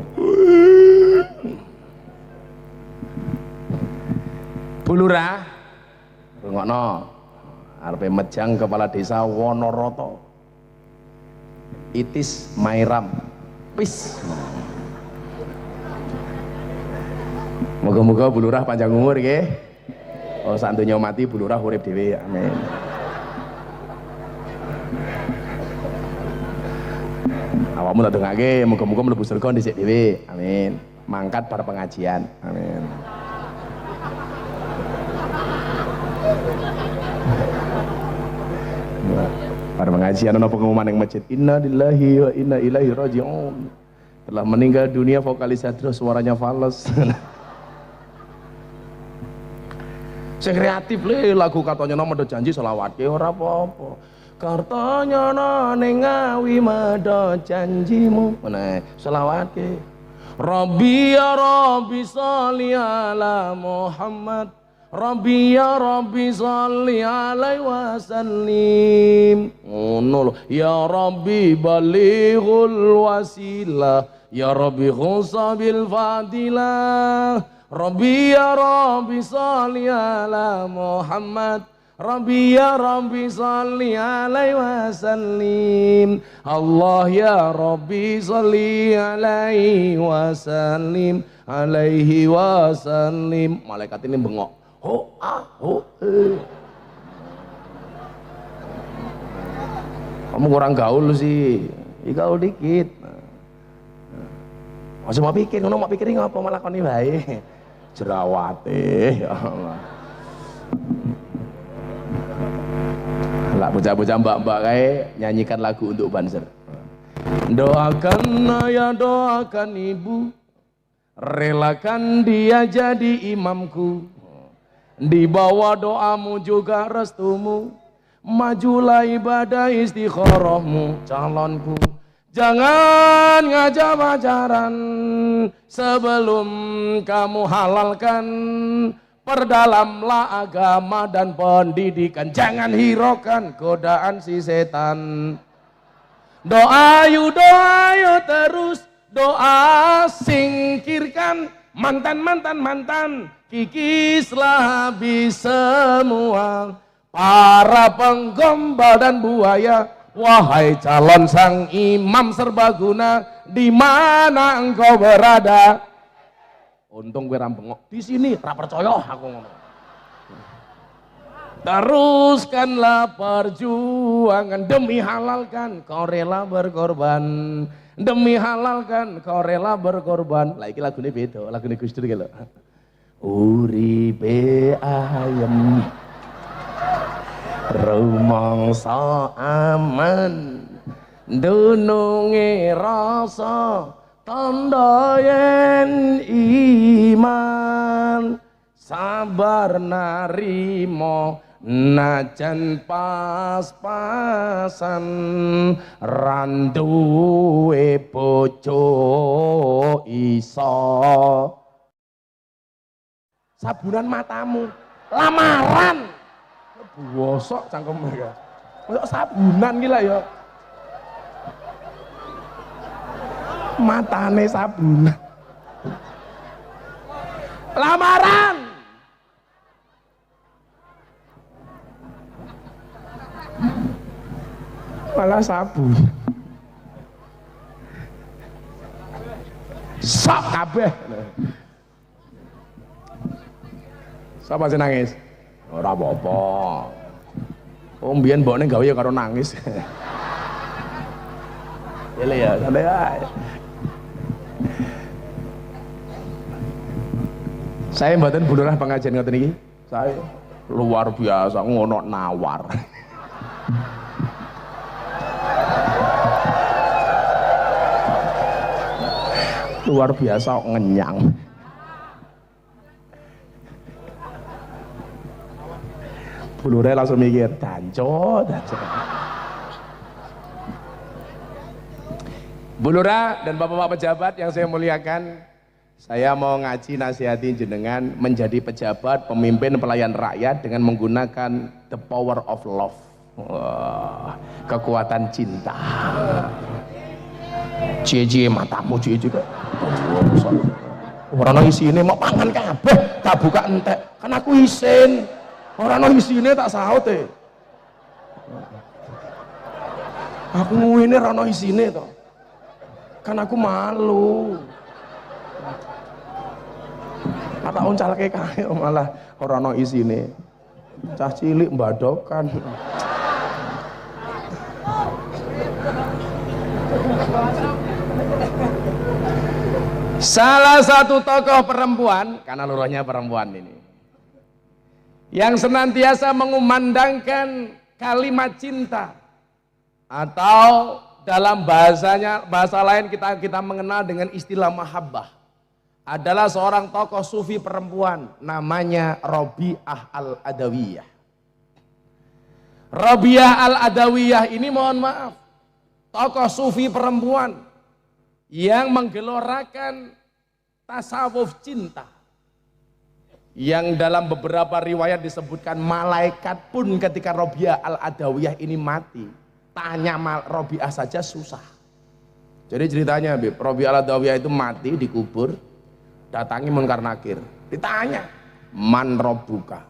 Bulurah bengokno arepe mejang kepala desa Wonoroto Itis Mairam pis. Moga-moga bulurah panjang umur nggih. Oh sak donya mati bulurah urip dhewe. Amin. Awakmu tak dongake muga-muga mlebu surga dhisik dhewe. Amin. Mangkat bar pengajian. Amin. Bar pengajian ana pengumuman ning masjid. Inna lillahi wa inna ilaihi raji'un. Telah meninggal dunia vokalis Sadro, suaranya fals. Sing kreatif le lagu katanya medho janji selawat ke ora apa-apa. Kartanya ning ngawi medho janjimu. Nah, selawat ke. Rabbi ya Rabbi sholli ala Muhammad. Rabbi ya Rabbi sholli alaihi wasallim. Ngono lho. Ya Rabbi balighul wasilah. Ya Rabbi khusabil fadilah. Rabbi ya Rabbi sholli ala Muhammad. Rabbi ya Rabbi sholli alaihi wasallim. Allah ya Rabbi sholli alaihi wasallim. Alaihi wasallim. Malaikat ini bengok. Ho ah ho Kamu kurang gaul sih. Gaul dikit. Masih mau pikir, mau pikirin apa malah koni bae. Jerawate ya Allah. Lah bocah-bocah mbak-mbak kayak nyanyikan lagu untuk Banser. Doakan ayah, doakan ibu, relakan dia jadi imamku. Di bawah doamu juga restumu, majulah ibadah istikharahmu calonku. Jangan ngajak pacaran sebelum kamu halalkan. Perdalamlah agama dan pendidikan. Jangan hiraukan godaan si setan. Doa yuk terus. Doa singkirkan mantan. Kikislah habis semua para penggombal dan buaya. Wahai calon sang imam serbaguna, di mana engkau berada? Untung gue rampengok di sini, ra percaya aku ngomong. Teruskanlah perjuangan demi halalkan, kau rela berkorban. Demi halalkan, kau rela berkorban. Lah iki lagune beda, lagune Gus Dur iki lho. Uripe ayem rumangsa aman, dununge rasa tanda yen iman, sabar narimo najan pas-pasan, randuwe bojo iso. Sabunan matamu lamaran bosok cangkem mereka. Masuk sabunan gila ya. Matane sabunan. Lamaran. Malah sabun. Sok kabeh. Siapa sih nangis? Ora apa-apa. Oh mbiyen mbokne gawe ya karo nangis. Ele ya, santai ae. Saya mboten bulurah pengajian ngoten iki. Saya luar biasa ngono nawar. Luar biasa ngenyang. Bulure langsung mikir, danco. Bulura dan bapak-bapak pejabat yang saya muliakan, saya mau ngaji nasihati jenengan menjadi pejabat, pemimpin, pelayan rakyat dengan menggunakan the power of love. Wah, kekuatan cinta. Cie matamu cie juga. Orang isine mau pangan kabeh, tak buka entek. Kan aku isin. Orang isine tak saut e. Aku ngene ora ono isine to. Kan aku malu. Tak uncalke kae malah ora ono isine. Cah cilik mbadokan. Salah satu tokoh perempuan, karena luruhnya perempuan ini, yang senantiasa mengumandangkan kalimat cinta, atau dalam bahasa lain kita mengenal dengan istilah mahabbah, adalah seorang tokoh sufi perempuan namanya Rabi'ah al-Adawiyah. Rabi'ah al-Adawiyah ini mohon maaf, tokoh sufi perempuan yang menggelorakan tasawuf cinta, yang dalam beberapa riwayat disebutkan malaikat pun ketika Rabi'ah al-Adawiyah ini mati, tanya Rabi'ah saja susah. Jadi ceritanya Rabi'ah al-Adawiyah itu mati dikubur, datangi Munkar Nakir, ditanya man robbuka.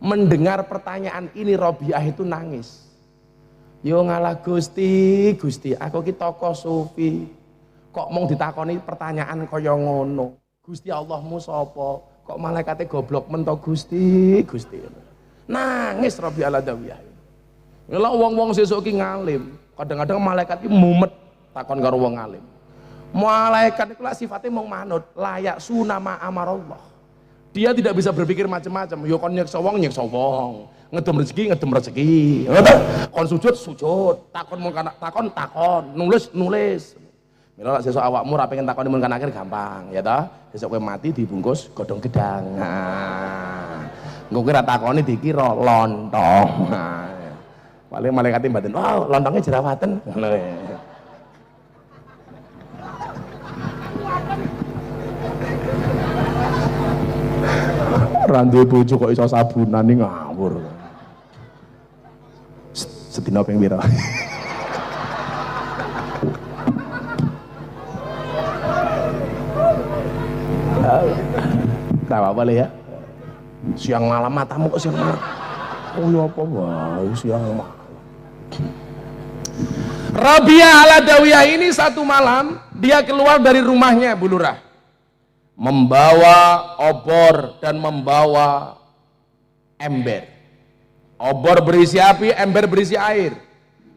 Mendengar pertanyaan ini Rabi'ah itu nangis. Yo ngalah Gusti, aku ki tokoh sufi. Kok mau ditakoni pertanyaan kaya ngono? Gusti Allahmu sapa? Kok malaikate goblok mento Gusti. Nangis Rabi'ah al-Adawiyah. Lha wong-wong sesuk ki ngalim, Kadang-kadang malaikat itu mumet takon karo wong alim. Malaikat itu lah sifatnya mau manut, layak sunama amarallah. Dia tidak bisa berpikir macam-macam. Yo kon nyekso wong, ngedem rezeki. Kon sujud, takon nulis. Mila lek sesuk awakmu ra pengen takoni mun kan akhir gampang, ya toh. Besok kowe mati dibungkus godhong gedang. Engko kowe ra takoni dikira lontong. Paling malaikat mbaten, "Wow, lontongnya jerawatan." Ngono ya. Randu bojo kok iso sabunan ning ngawur. Sedina ping pira? Enggak apa-apa ya. Siang malam matamu kok siang malam. Oh ya apa wae siang malam. Rabi'ah al-Adawiyah ini satu malam dia keluar dari rumahnya Bu Lurah. Membawa obor dan membawa ember. Obor berisi api, ember berisi air.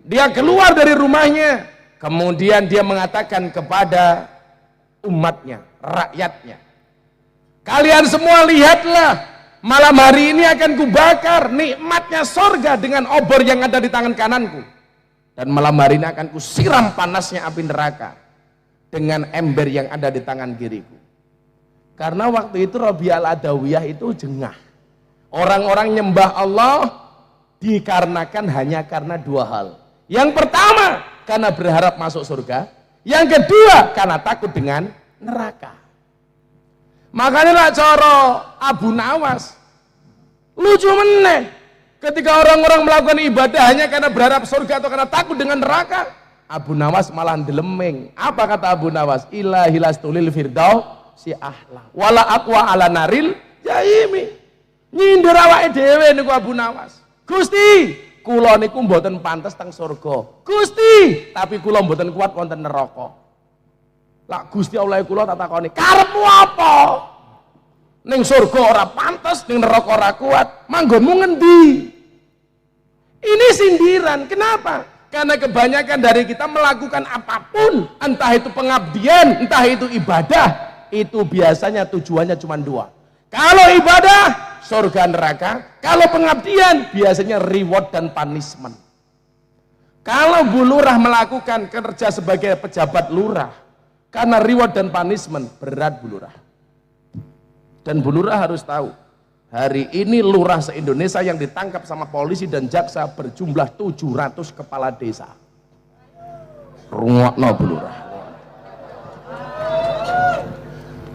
Dia keluar dari rumahnya, kemudian dia mengatakan kepada umatnya, rakyatnya, kalian semua lihatlah, malam hari ini akan kubakar nikmatnya sorga dengan obor yang ada di tangan kananku, dan malam hari ini akan kusiram panasnya api neraka dengan ember yang ada di tangan kiriku. Karena waktu itu Rabi'ah al-Adawiyah itu jengah. Orang-orang nyembah Allah dikarenakan hanya karena dua hal. Yang pertama, karena berharap masuk surga. Yang kedua, karena takut dengan neraka. Makanya lah coro Abu Nawas lucu meneh. Ketika orang-orang melakukan ibadah hanya karena berharap surga atau karena takut dengan neraka, Abu Nawas malah deleming. Apa kata Abu Nawas? Ilahilastulil firdaus si ahla wala aqwa ala naril jaimi. Nyindir awake dhewe niku Abu Nawas. Gusti, kula niku mboten pantes teng surga. Gusti, tapi kula mboten kuat wonten neraka. Lah Gusti Allah kula tak takoni, karepmu apa? Ning surga ora pantes, ning neraka ora kuat. Manggonmu ngendi? Ini sindiran. Kenapa? Karena kebanyakan dari kita melakukan apapun, entah itu pengabdian, entah itu ibadah, itu biasanya tujuannya cuma dua. Kalau ibadah, surga neraka. Kalau pengabdian, biasanya reward dan punishment. Kalau Bu Lurah melakukan kerja sebagai pejabat lurah, karena reward dan punishment, berat Bu Lurah. Dan Bu Lurah harus tahu, hari ini lurah se-Indonesia yang ditangkap sama polisi dan jaksa berjumlah 700 kepala desa. Rungokno Bu Lurah.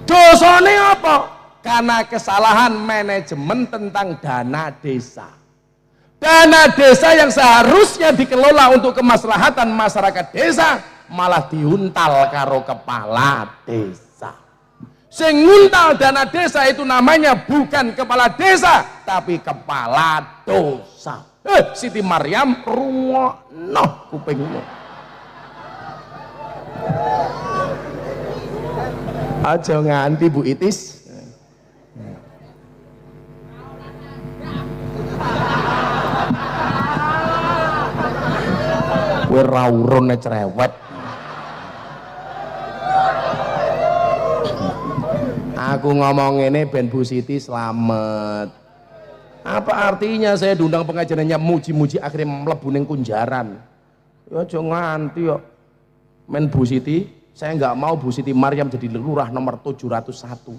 Dosane apa? Karena kesalahan manajemen tentang dana desa. Dana desa yang seharusnya dikelola untuk kemaslahatan masyarakat desa malah diuntal karo kepala desa. Sing nguntal dana desa itu namanya bukan kepala desa, tapi kepala dosa. Siti Maryam rungokno kupingmu. Aja nganti Bu Itis. Kowe ra urune cerewet. Aku ngomong ini ben Bu Siti selamat. Apa artinya saya diundang pengajarannya muji-muji akhirnya mlebu ning kunjaran? Ya aja nganti yo. Men Bu Siti, saya nggak mau Bu Siti Maryam jadi lurah nomor 701.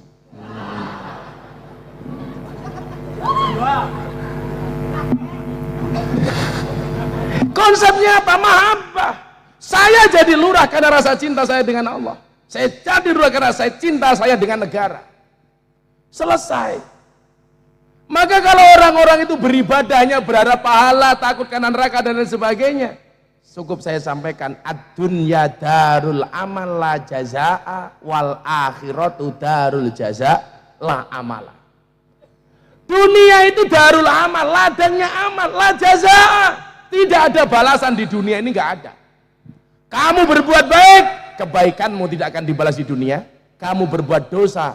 Konsepnya apa? Mahabbah. Saya jadi lurah karena rasa cinta saya dengan Allah. Saya jadi lurah karena saya cinta saya dengan negara. Selesai. Maka kalau orang-orang itu beribadahnya berharap pahala, takut karena neraka dan lain sebagainya, cukup saya sampaikan, ad-dunya darul amal la jazaa wal akhiratu darul jaza la amala. Dunia itu darul amal, ladangnya amal, la jazaa. Tidak ada balasan di dunia ini, nggak ada. Kamu berbuat baik, kebaikanmu tidak akan dibalas di dunia. Kamu berbuat dosa,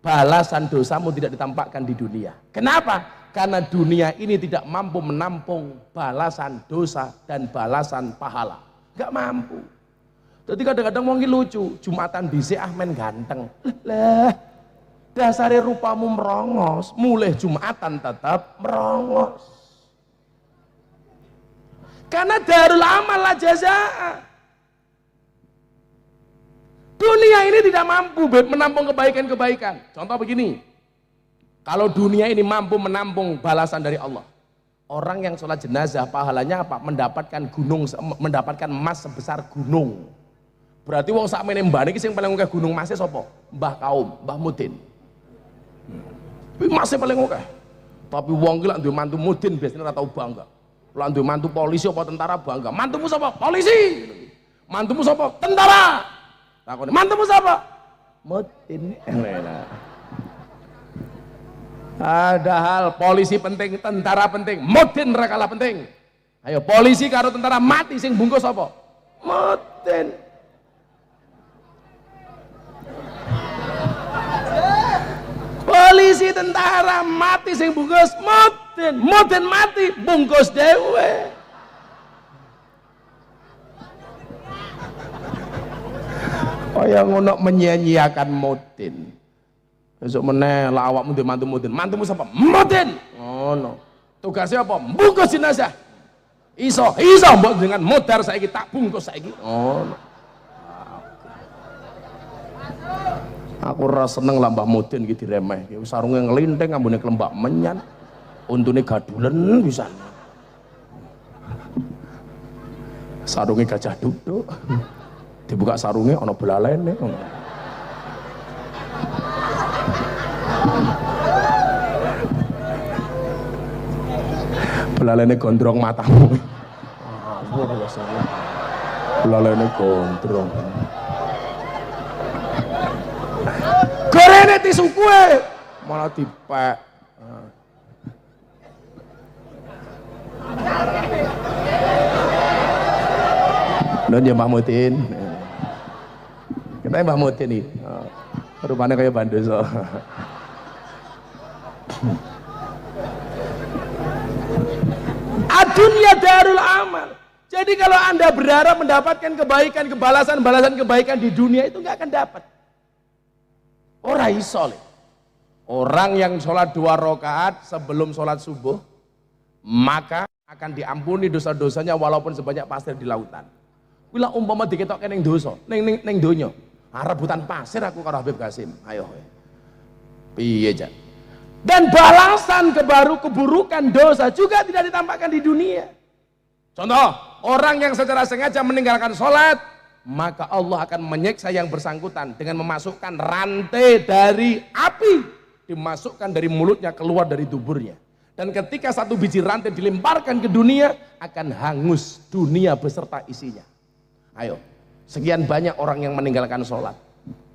balasan dosamu tidak ditampakkan di dunia. Kenapa? Karena dunia ini tidak mampu menampung balasan dosa dan balasan pahala. Gak mampu. Jadi kadang-kadang wong lucu, Jumatan dhisik men ganteng. Lah, dasare rupamu merongos, mulai Jumatan tetap merongos. Karena darul amal la jazaa. Dunia ini tidak mampu menampung kebaikan-kebaikan. Contoh begini, kalau dunia ini mampu menampung balasan dari Allah, orang yang sholat jenazah pahalanya apa? Mendapatkan emas sebesar gunung. Berarti wong sakmene mbah niki sing paling akeh gunung emasnya sapa? Mbah Kaum, Mbah Mudin. Emasnya paling akeh. Tapi wong ki lak duwe mantu Mudin biasanya ora tau bangga. Lak duwe mantu polisi apa tentara bangga. Mantumu sapa? Polisi. Mantumu sapa? Tentara. Takone, mantumu sapa? Mudin. Padahal polisi penting, tentara penting, Mudin ora kalah penting. Ayo polisi karo tentara mati sing bungkus apa? Mudin. Polisi tentara mati sing bungkus Mudin. Mudin mati bungkus dhewe. Kaya ngono menyia-nyiakan Mudin. Besok meneh lah awakmu ndek mantu Mudin. Mantumu sapa? Mudin. Ngono. Tugasnya apa? Bungkus jenazah. Iso mbok dengan modar saiki tak bungkus saiki. Ngono. Aku ora seneng lah Mbah Mudin iki diremeh. Sarunge nglinteng ambune klembak menyan. Untune gadulen pisan. Sarunge gajah duduk. Dibuka sarungnya ana belalene. Belalene gondrong matamu. Belalene gondrong. Gorene tisu kue malah dipek. Dan ya Mbah Mudin. Kita Mbah Mudin nih, rupanya kayak Bandoso. Adunya darul amal. Jadi kalau Anda berharap mendapatkan kebaikan, balasan kebaikan di dunia itu nggak akan dapat. Ora iso. Orang yang sholat 2 rakaat sebelum sholat subuh, maka akan diampuni dosa-dosanya walaupun sebanyak pasir di lautan. Bila umpama diketokke ning dosa, ning donya. Rebutan pasir aku karo Habib Qasim. Ayo. Piye, Jak? Dan balasan keburukan dosa juga tidak ditampakkan di dunia. Contoh, orang yang secara sengaja meninggalkan sholat, maka Allah akan menyiksa yang bersangkutan dengan memasukkan rantai dari api, dimasukkan dari mulutnya keluar dari tuburnya. Dan ketika satu biji rantai dilemparkan ke dunia, akan hangus dunia beserta isinya. Ayo, sekian banyak orang yang meninggalkan sholat,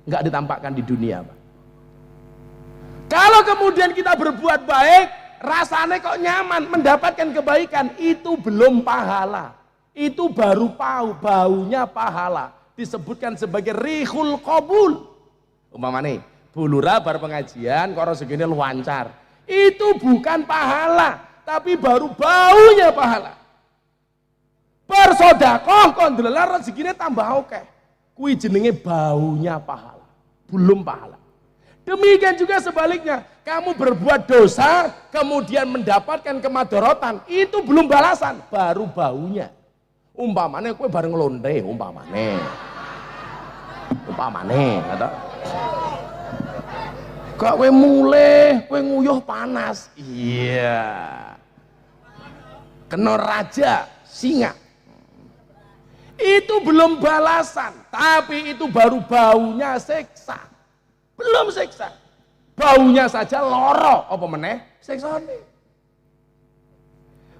nggak ditampakkan di dunia, Pak. Kalau kemudian kita berbuat baik, rasanya kok nyaman, mendapatkan kebaikan, itu belum pahala. Itu baru baunya pahala. Disebutkan sebagai rihul qabul. Umpamane, bulura bar pengajian, kok segini luancar. Itu bukan pahala, tapi baru baunya pahala. Bersodakoh kon ndelok rezekine tambah akeh. Kuwi jenenge baunya pahala, belum pahala. Demikian juga sebaliknya, kamu berbuat dosa kemudian mendapatkan kemadharatan, itu belum balasan, baru baunya. Umpamane kowe bareng lonte, umpamane kata. Kok kowe muleh, kowe nguyuh panas. Iya. Kena raja singa. Itu belum balasan, tapi itu baru baunya siksa. Belum siksa. Baunya saja loro, apa meneh siksane.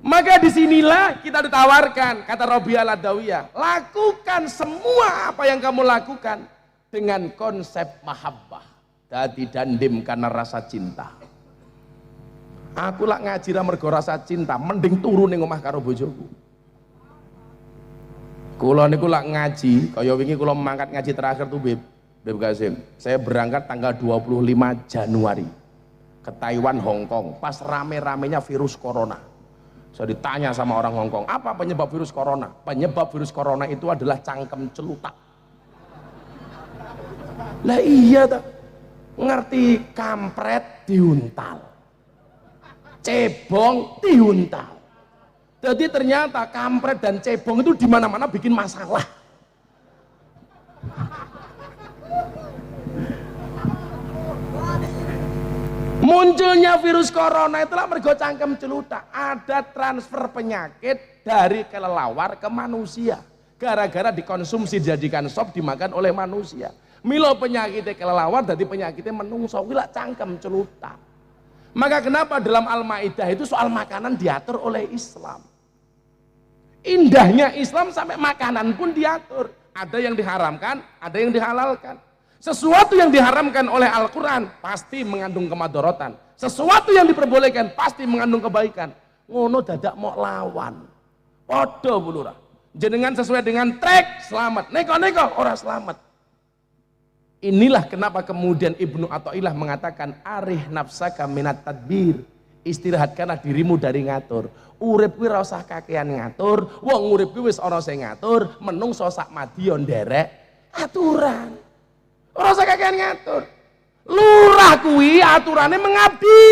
Maka disinilah kita ditawarkan, kata Rabi'ah Al-Adawiyah, lakukan semua apa yang kamu lakukan dengan konsep mahabbah. Dadi dandim karena rasa cinta. Aku lak ngaji ra mergo rasa cinta, mending turu ning omah karo bojoku. Kula niku lak ngaji, kaya wingi kula mangkat ngaji terakhir tuh Bib. Habib Qasim, saya berangkat tanggal 25 Januari ke Taiwan, Hong Kong, pas rame-ramenya virus corona. Saya ditanya sama orang Hong Kong, apa penyebab virus corona? Penyebab virus corona itu adalah cangkem celutak. Lah iya tak, ngerti kampret diuntal, cebong diuntal. Jadi ternyata kampret dan cebong itu di mana-mana bikin masalah. Munculnya virus corona itulah mergo cangkem celutak. Ada transfer penyakit dari kelelawar ke manusia. Gara-gara dikonsumsi dijadikan sop dimakan oleh manusia. Milo penyakitnya kelelawar jadi penyakitnya menungso. Wila cangkem celutak. Maka kenapa dalam Al-Maidah itu soal makanan diatur oleh Islam. Indahnya Islam sampai makanan pun diatur. Ada yang diharamkan, ada yang dihalalkan. Sesuatu yang diharamkan oleh Al-Quran pasti mengandung kemadorotan. Sesuatu yang diperbolehkan pasti mengandung kebaikan. Ngono dadak mau lawan. Podo bulurah. Jenengan sesuai dengan trek selamat. Neko-neko orang selamat. Inilah kenapa kemudian Ibnu Athaillah mengatakan arih nafsaka minat tadbir. Istirahatkanlah dirimu dari ngatur. Urip kuwi ora usah kakean ngatur. Wong urip kuwi wis ana sing ngatur, menungso sak madya nderek aturan. Ora usah kakean ngatur. Lurah kuwi aturane mengabdi,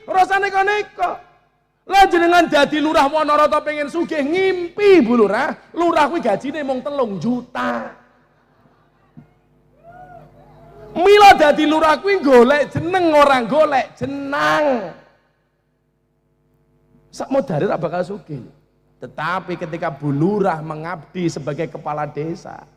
ora usah neko-neko. Lah jenengan dadi lurah Wanarata pengen sugih ngimpi Bu Lurah. Lurah kuwi gajine mung 3 juta. Mila dadi lurah kuwi golek jeneng ora golek jenang. Sak modare ra bakal sugih. Tetapi ketika Bu Lurah mengabdi sebagai kepala desa,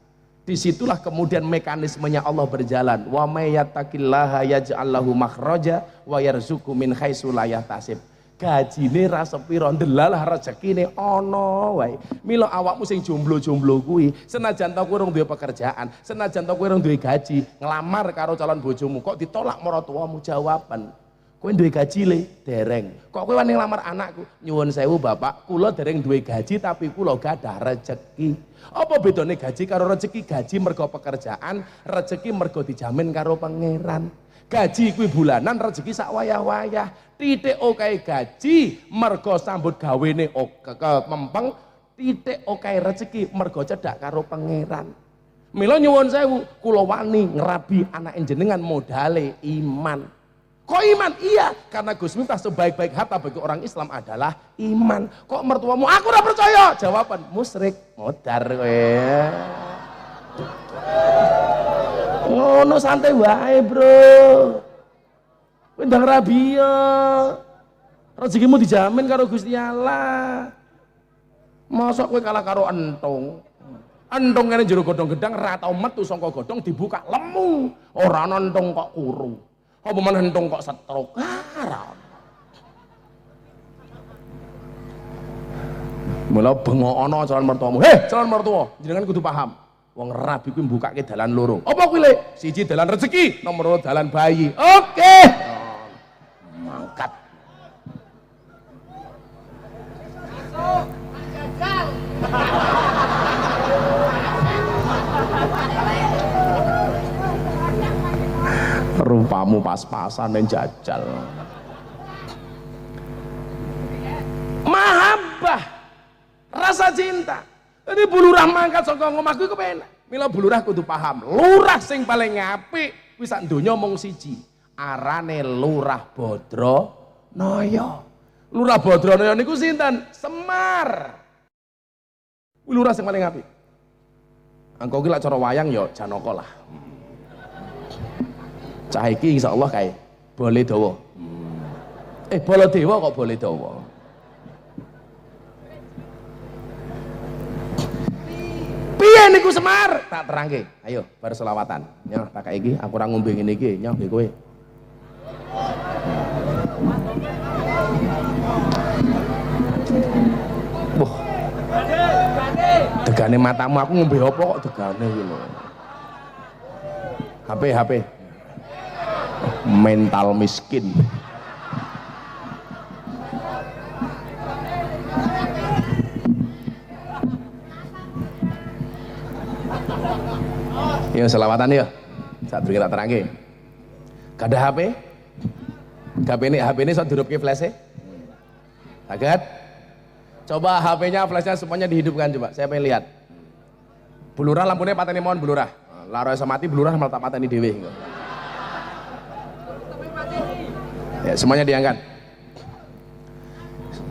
disitulah kemudian mekanismenya Allah berjalan. Wa may yattaqillaha yaj'al lahu makhraja wa yarzuqhu min haitsu la yahtasib. Gajine ra sepira ndelalah rezekine ana wae. Mila awakmu sing jomblo-jomblo kuwi, senajan ta kowe urung duwe pekerjaan, senajan ta kowe urung duwe gaji, nglamar karo calon bojomu kok ditolak maratuwamu jawaban. Kowe duwe gaji le dereng. Kok kowe wani nglamar anakku? Nyuwun sewu Bapak, kula dereng duwe gaji tapi kula gadah rezeki. Apa bedane gaji karo rezeki? Gaji mergo pekerjaan, rezeki mergo dijamin karo pangeran. Gaji kuwi bulanan, rezeki sak wayah-wayah. Titik okae gaji mergo sambut gawene mempeng, titik okae rezeki mergo cedak karo pangeran. Mila nyuwun sewu, kula wani ngrabi anak jenengan modale iman. Kok iman? Iya, karena Gus Miftah sebaik-baik harta bagi orang Islam adalah iman. Kok mertuamu aku ora percaya? Jawaban musyrik, modar kowe. Ngono santai wae, Bro. Kowe ndang rabi ya. Rezekimu dijamin karo Gusti Allah. Mosok kowe kalah karo entung. Entung kene jero godhong gedang ra tau metu saka godhong dibuka lemu. Ora ana entung kok kuru. Apa mana entung kok setruk? Mula bengokono calon mertuamu. Heh, calon mertua, jenengan kudu paham. Wong rabi kuwi mbukake dalan loro. Apa kuwi, Le? Siji dalan rezeki, nomor 2 dalan bayi. Oke. Mangkat. Rupamu pas-pasan dan jajal. Mahabbah, rasa cinta. Jadi Bu Lurah mangkat saka omahku iku penak. Mila Bu Lurah kudu paham, lurah sing paling apik kuwi sak donya mung siji. Arane Lurah Badranaya. Lurah Badranaya niku sinten? Semar. Kuwi lurah sing paling apik. Engko ki lak cara wayang ya Janaka lah. Cah iki insyaallah kae boleh dawa. Baladewa kok boleh dawa. Piye niku Semar? Tak terangke. Ayo bar selawatan. Nyoh tak iki aku ora ngombe ngene iki, nyoh nggih kowe. Wah. Degane matamu aku ngombe apa kok degane iki lho. HP. Mental miskin. Ya selawatan ya. Saat dulu kita terangin. Gak ada HP? HP ini saat dirupke flash-nya? Agak? Coba HP-nya, flash-nya semuanya dihidupkan coba. Saya pengen lihat. Bulurah lampunya pateni mohon bulurah. Laro iso mati bulurah malah tak pateni dhewe. Ya, semuanya diangkat.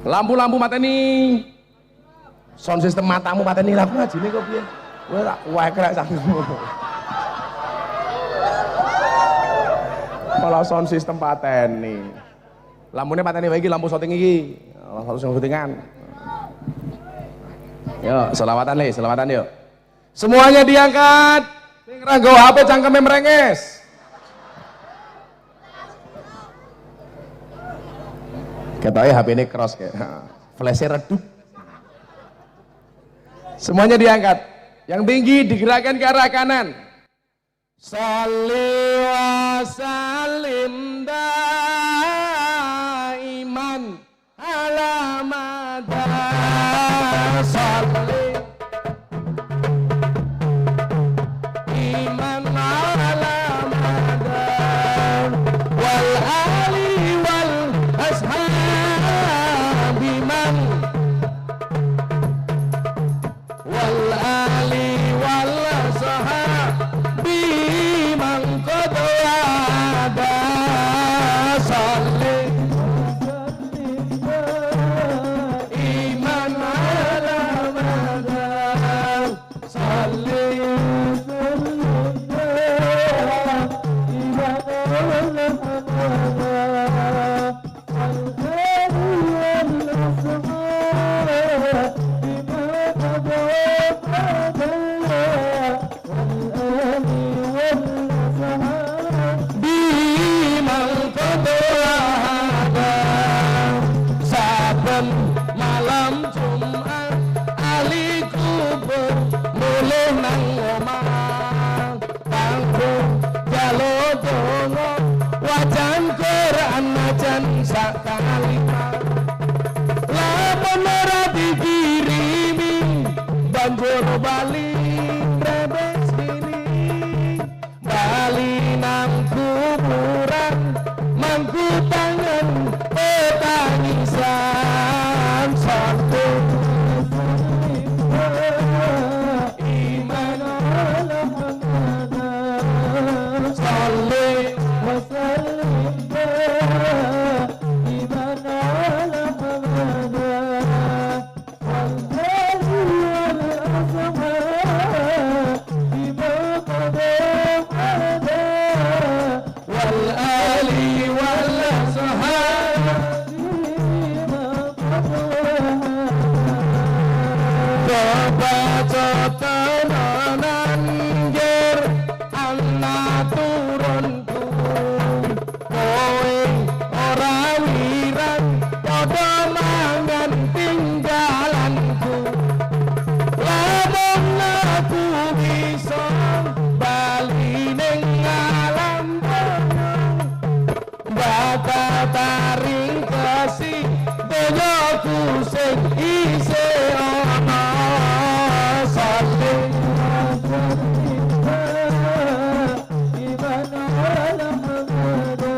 Lampu-lampu mateni. Sound system matamu mateni laku ngajine kok piye? Kowe tak wakrek sanggup. Kalau sound system pateni. Lampunya pateni wae iki lampu syuting iki. Harus syutingan. Yo, selawatan yuk. Semuanya diangkat. Sing ra nggo HP cangkeme merenges. Ketoke HP ini cross kayak. Flash-nya redup. Semuanya diangkat. Yang tinggi digerakkan ke arah kanan. Shalli wa sallim daiman ala madar shalli iman ala madar wal ali wal ashabi man wal ali wal ashabi man qad wada shalli iman ala madar shalli malam Jumat aliku bermulih nang omah tanggung jalo dongo wajan Quran najan sak kalimat lamun ora dikirimi banjur bali rebes kini bali nang kuburan mangku tangan petangisan satu iman ala Muhammad shalli wa sallim iman ala Muhammad wal hadi wal asmah iman qadam ada wal ali wal asmah baca tenanan ger anak turunku kowe ora wiran padha mangan tinggalanku lamun aku bisa bali ning alam donya bakal taring kasih donyaku sing isih ana shalli iman ala Muhammad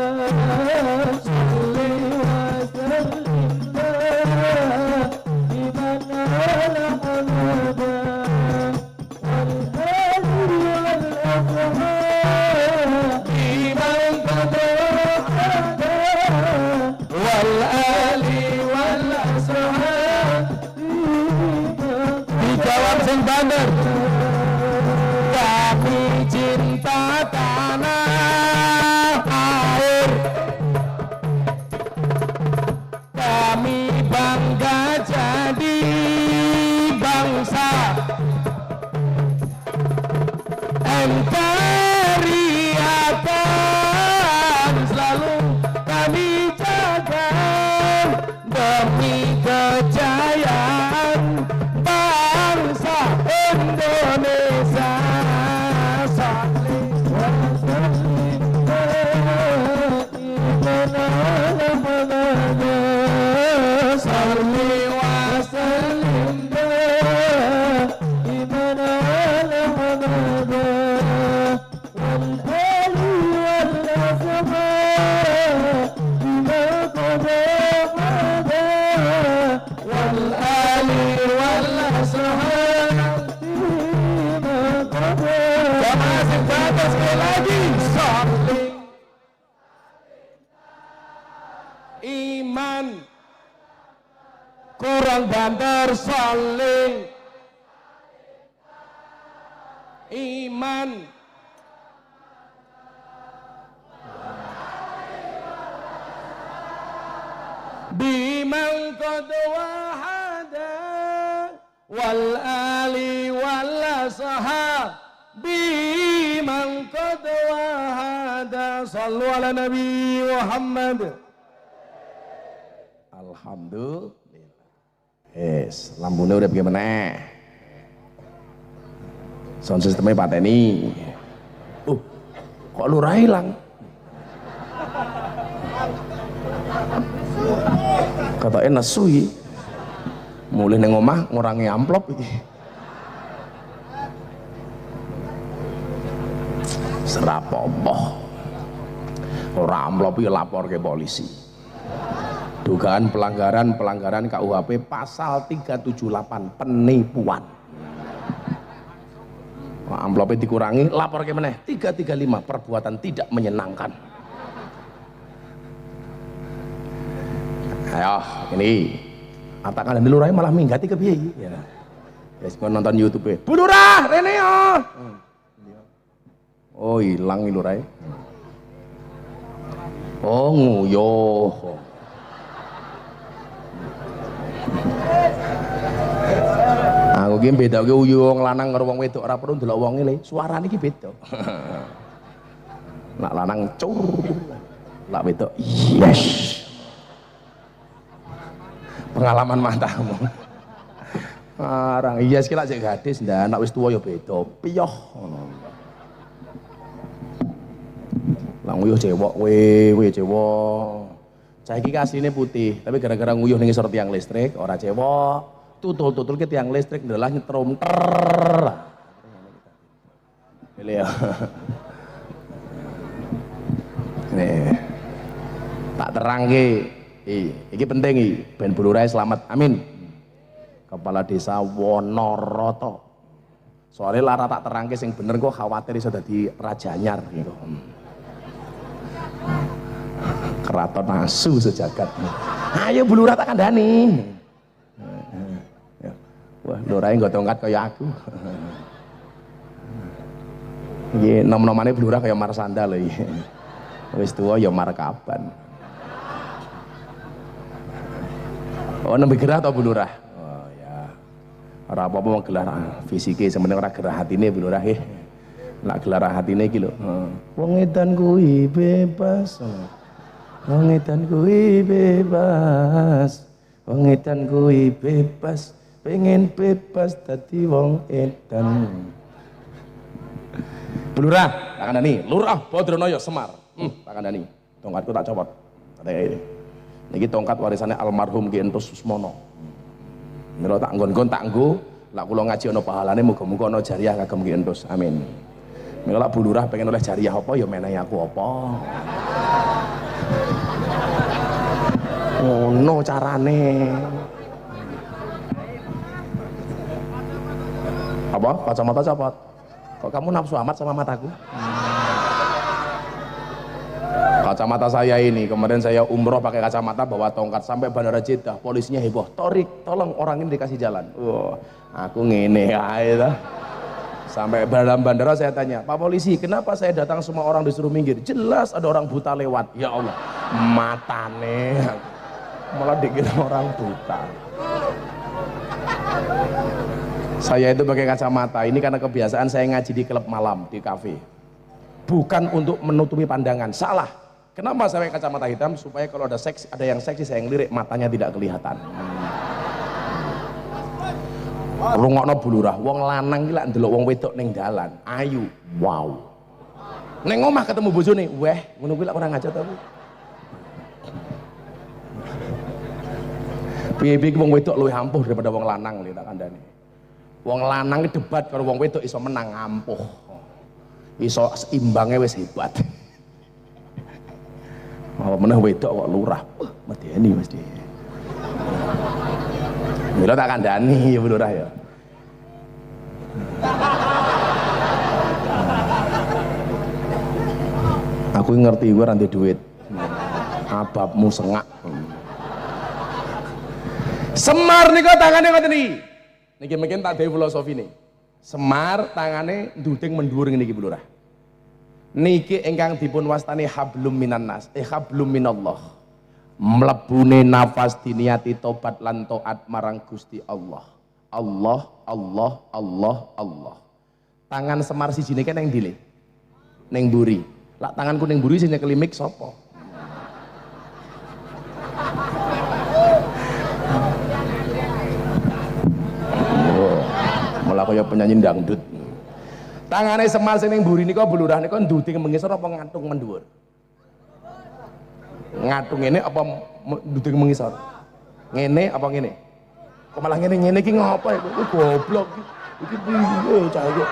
shalli wa sallim iman ala Muhammad wal hadi wal asmah iman qadar ada wal ali wal asmah dijawab sing bener kami cinta tanah air kami bangga jadi bangsa NKRI akan selalu kami jaga demi kejayaan bangsa Indonesia shalli wa sallim iman ala Muhammad shalli wa sallim iman ala Muhammad wal iman kurang banter saling iman biman qad wahada wal ali wal sahab biman qad wahada sallu ala nabi Muhammad. Alhamdulillah. Yes, lambune udah bagaimana? Sound sistemnya pateni. Kok lurah hilang? Katanya nasui. Mulai neng omah ngurangi amplop iki. Serapopo. Ora amplop iki lapor ke polisi. Dugaan pelanggaran KUHP pasal 378 penipuan. Amplopnya dikurangi, lapor ke meneh 335 perbuatan tidak menyenangkan. Ayo, ini katakan dan lurah malah minggati ke piye ya. Wis nonton YouTube. Bu Lurah, rene yo. Oh, hilang lurah. Oh, nguyuh. Aku ki bedake uyu wong lanang karo wong wedok ora perlu ndelok wonge le, suarane iki beda. Nak lanang cur, nak wedok yes. Pengalaman matamu. Arang yes ki lak sik gadis ndak anak wis tuwa ya beda, piyoh ngono. Lah nguyuh cewek we cewek. Saiki asline putih, tapi gara-gara nguyuh ning isor tiang listrik ora cewek. Tutul ke tiang listrik adalah nyetrum ter. Pilih ya. Nih, tak terang iki penting ben Bulurai selamat, amin. Kepala Desa Wonoroto. Soalnya lara tak terangke sing bener kok khawatir iso dadi Raja Anyar gitu. Keraton asu sejagat. Ayo Bulurai tak kandhani. Wah, Lurah nggak tongkat kayak aku. Iya, nom-nomannya Lurah kayak Marsanda loh. Wis tua ya Markaban. Oh, nembe gerah atau Lurah? Oh ya. Ora apa-apa mau gelar fisike, sementing ora gerah hatine Lurah ya. Nak gelar hatine iki lho. Wong edan kuwi bebas. Wong edan kuwi bebas. Wong edan kuwi bebas. Pengen bebas dadi wong edan. Lurah, tak kandhani. Lurah Badranaya Semar. Tak kandhani. Tongkatku tak copot. Niki tongkat warisannya almarhum Ki Entus Susmono. Mila tak nggon-nggon tak nggo, lak kula ngaji ana pahalane muga-muga ana jariah kagem Ki Entus. Amin. Mila lak Bu Lurah pengen oleh jariah apa ya menehi aku apa. Ngono carane. Apa? Kacamata copot. Kok kamu nafsu amat sama mataku? Kacamata saya ini, kemarin saya umroh pakai kacamata bawa tongkat sampai Bandara Jeddah, polisinya heboh. Torik, tolong orang ini dikasih jalan. Aku ngene ae ta. Sampai dalam bandara saya tanya, Pak Polisi, kenapa saya datang semua orang disuruh minggir? Jelas ada orang buta lewat. Ya Allah, matane malah dikira orang buta. Saya itu pakai kacamata ini karena kebiasaan saya ngaji di klub malam, di kafe. Bukan untuk menutupi pandangan, salah. Kenapa saya pakai kacamata hitam? Supaya kalau ada yang seksi saya ngelirik, matanya tidak kelihatan. Rungokno Bu Lurah, wong lanang iki lak ndelok wong wedok ning dalan, ayu. Wow. Ning omah ketemu bojone, weh, ngono kuwi lak ora ngajak ta, Bu. Piye-piye wong wedok luwih ampuh daripada wong lanang lho tak kandhani. Wong lanang debat karo wong wedok iso menang ampuh. Iso imbangnya wis hebat. Mau meneh wedok kok lurah. Medeni mesti. Mila tak kandhani ya Bu Lurah ya. Aku ngerti gue ranti duit. Ababmu sengak. Semar niku tangane ngoten iki. Niki mungkin tak dhewe filosofi nih. Semar tangane nduding mendhuwur ngene iki Bu Lurah. Niki ingkang dipun wastani hablum minan nas, hablum minallah. Mlebune nafas diniati tobat lan taat marang Gusti Allah. Allah, Allah, Allah, Allah. Tangan Semar siji niki nang ndi le? Neng mburi. Lah tanganku neng mburi sing nyekeli mik sapa? Malah kaya penyanyi dangdut. Tangane Semar sing ning mburi nika Bu Lurah nika nduding mengisor apa ngantung mendhuwur? Ngatung ngene apa nduding mengisor? Ngene apa ngene? Kok malah ngene iki ngopo iku? Goblok iki. Iki piye cah iki?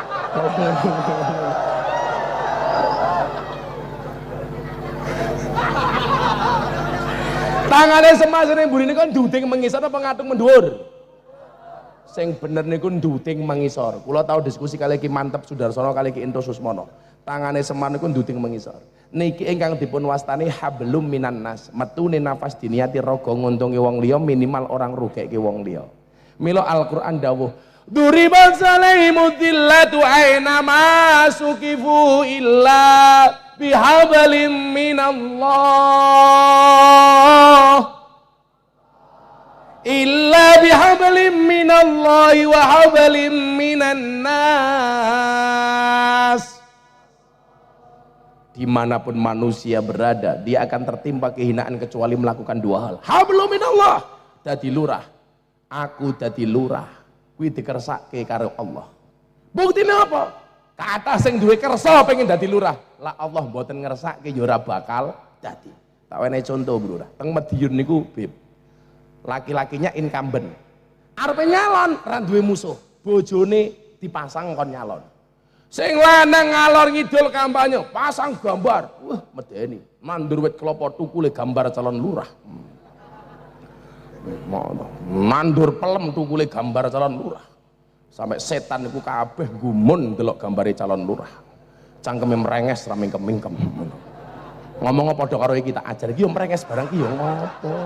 Tangane Semar sing ning mburi nika nduding mengisor apa ngatung mendhuwur? Sing bener niku nduding mengisor. Kula tahu diskusi kali Ki Mantep Sudarsono kali Ki Into Susmono. Tangane Semar niku nduding mengisor. Niki ingkang dipun wastani hablum minan nas. Metune nafas diniati raga nguntungi wong liya minimal orang rugekke wong liya. Mila Al-Qur'an dawuh, "Duribat salaimud dillatu aina masukifu illa bihablim minallah." Illa bihablim minallahi wa hablim minan nas. Dimanapun manusia berada, dia akan tertimpa kehinaan kecuali melakukan dua hal. Hablum minallah, dadi lurah. Aku dadi lurah, kuwi dikersake karo Allah. Buktine apa? Kata sing duwe kersa pengen dadi lurah. Lah Allah mboten ngersake ya ora bakal dadi. Tak wenehi contoh, Bro. Teng Madiun niku, Bib. Laki-lakinya incumbent, arepe nyalon ra duwe musuh, bojone dipasang kon nyalon. Sing lanang ngalor ngidul kampanye, pasang gambar, wah medeni, nandur wit kelapa tukule gambar calon lurah. Nandur pelem tukule gambar calon lurah. Sampai setan iku kabeh gumun delok gambare calon lurah. Cangkeme merenges ra mingkem-mingkem. Ngomong padha karo iki tak ajar iki yo merenges barang iki yo ngopo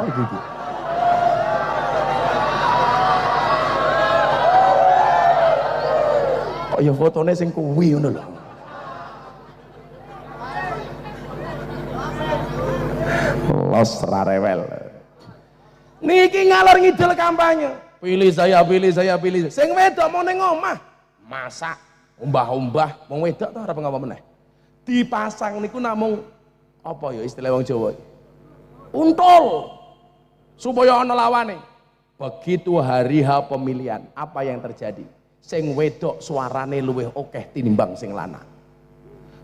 iki. Kok ya fotone sing kuwi ngono lho. Los rarewel. Niki ngalor ngidul kampanye. Pilih saya, pilih saya, pilih. Sing wedok mau ning omah, masak, umbah-umbah, wong wedok to arep ngapa meneh. Dipasang niku namung apa ya istilah wong Jawa? Untul. Supaya ana lawane. Begitu hari H pemilihan, apa yang terjadi? Sing wedok suarane luwih akeh tinimbang sing lanang.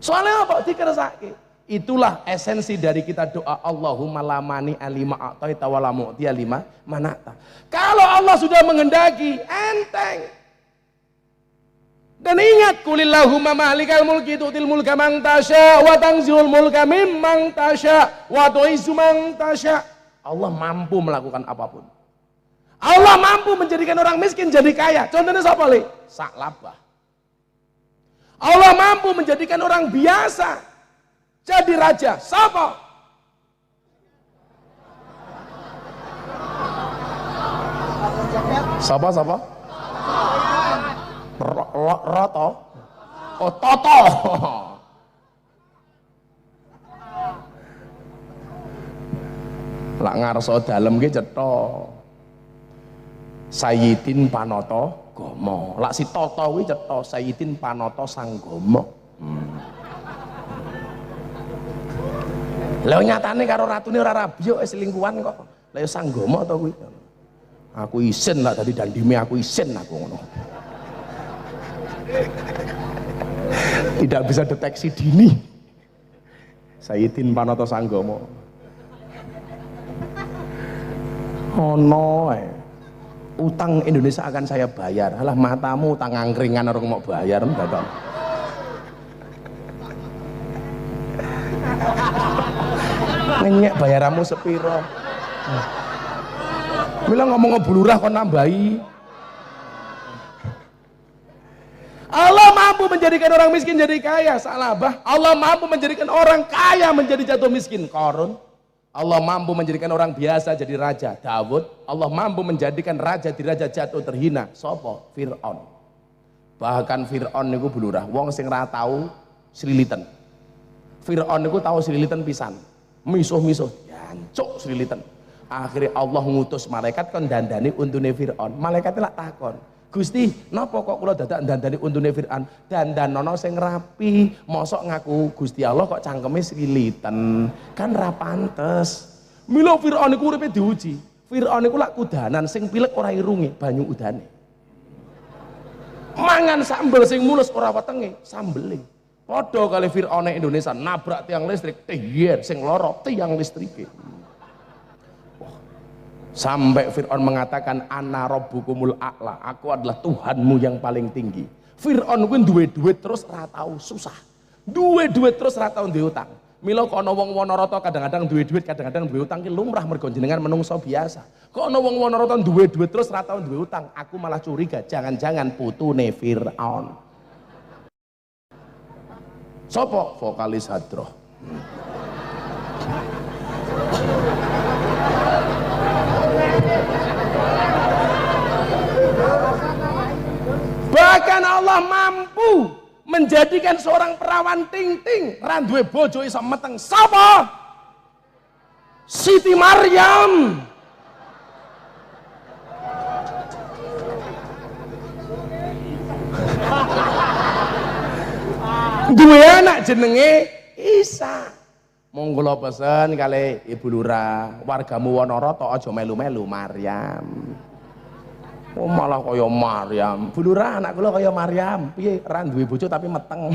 Soalnya apa? Dikersake. Itulah esensi dari kita doa Allahumma lamani alima a'taita wa la mu'tiya lima manata. Kalau Allah sudah menghendaki, enteng. Dan ingat, kulillahumma malikal mulki tu'til mulka man tasya wa tanzilul mulka mimman tasya wa tu'izzu man tasya. Allah mampu melakukan apapun. Allah mampu menjadikan orang miskin jadi kaya. Contohnya siapa li? Sa'labah. Allah mampu menjadikan orang biasa jadi raja. Siapa? Siapa? Roto? Oh, Toto. Lak ngarso dalem ki cetha. Sayyidin Panoto Gomo. Lak si Toto kuwi cetha Sayyidin Panoto Sanggomo. Lah nyatane karo ratune ora rabi kok selingkuhan kok. Lah ya Sanggomo to kuwi. Aku isin lah dadi dandime aku isin aku ngono. Tidak bisa deteksi dini. Sayyidin Panoto Sanggomo. Ono utang Indonesia akan saya bayar. Alah matamu utang angkringan orang mau bayar dadak. Ngenyek bayaramu sepiro. Mila ngomong ngebulurah kon nambahi. Allah mampu menjadikan orang miskin jadi kaya. Salabah. Allah mampu menjadikan orang kaya menjadi jatuh miskin. Korun. Allah mampu menjadikan orang biasa jadi raja, Daud. Allah mampu menjadikan raja di raja jatuh terhina, sopo? Fir'aun. Bahkan Fir'aun niku bulurah, wong sing ra tau slilitan. Fir'aun niku tahu slilitan pisan, misuh-misuh, jancuk slilitan. Akhirnya Allah ngutus malaikat kon dandani untune Fir'aun. Malaikatnya lak takon, Gusti, napa kok kula dadak dandani untune Fir'aun? Dandanono sing rapi, mosok ngaku Gusti Allah kok cangkeme slilitan, kan ra pantes. Mila Fir'aun iku uripe diuji. Fir'aun iku lak kudanan sing pilek ora irunge, banyu udane. Mangan sambel sing mulus ora wetenge, sambele. Padha kali Fir'aun Indonesia nabrak tiang listrik, tiyer sing lara tiang listrike. Sampai Fir'aun mengatakan ana rabbukumul a'la, aku adalah Tuhanmu yang paling tinggi. Fir'aun kuwi duwe duit terus ra tau susah, duwe duit terus ra tau duwe utang. Mila kok ana wong Wanarata kadang-kadang duwe duit, kadang-kadang duwe utang ki lumrah mergo jenengan menungso biasa. Kok ana wong Wanarata duwe duit terus ra tau duwe utang, aku malah curiga jangan-jangan putune Fir'aun. Sopo? Vokalis Hadroh. Bahkan Allah mampu menjadikan seorang perawan ting-ting ra duwe bojo iso meteng. Sapa? Siti Maryam. Duwe anak jenenge Isa. Mong kula pesen kali Ibu Lurah, wargamu Wanarata aja melu-melu Maryam. Oh malah kaya Maryam. Bu Lurah, anak kula kaya Maryam. Piye ra duwe bojo tapi meteng.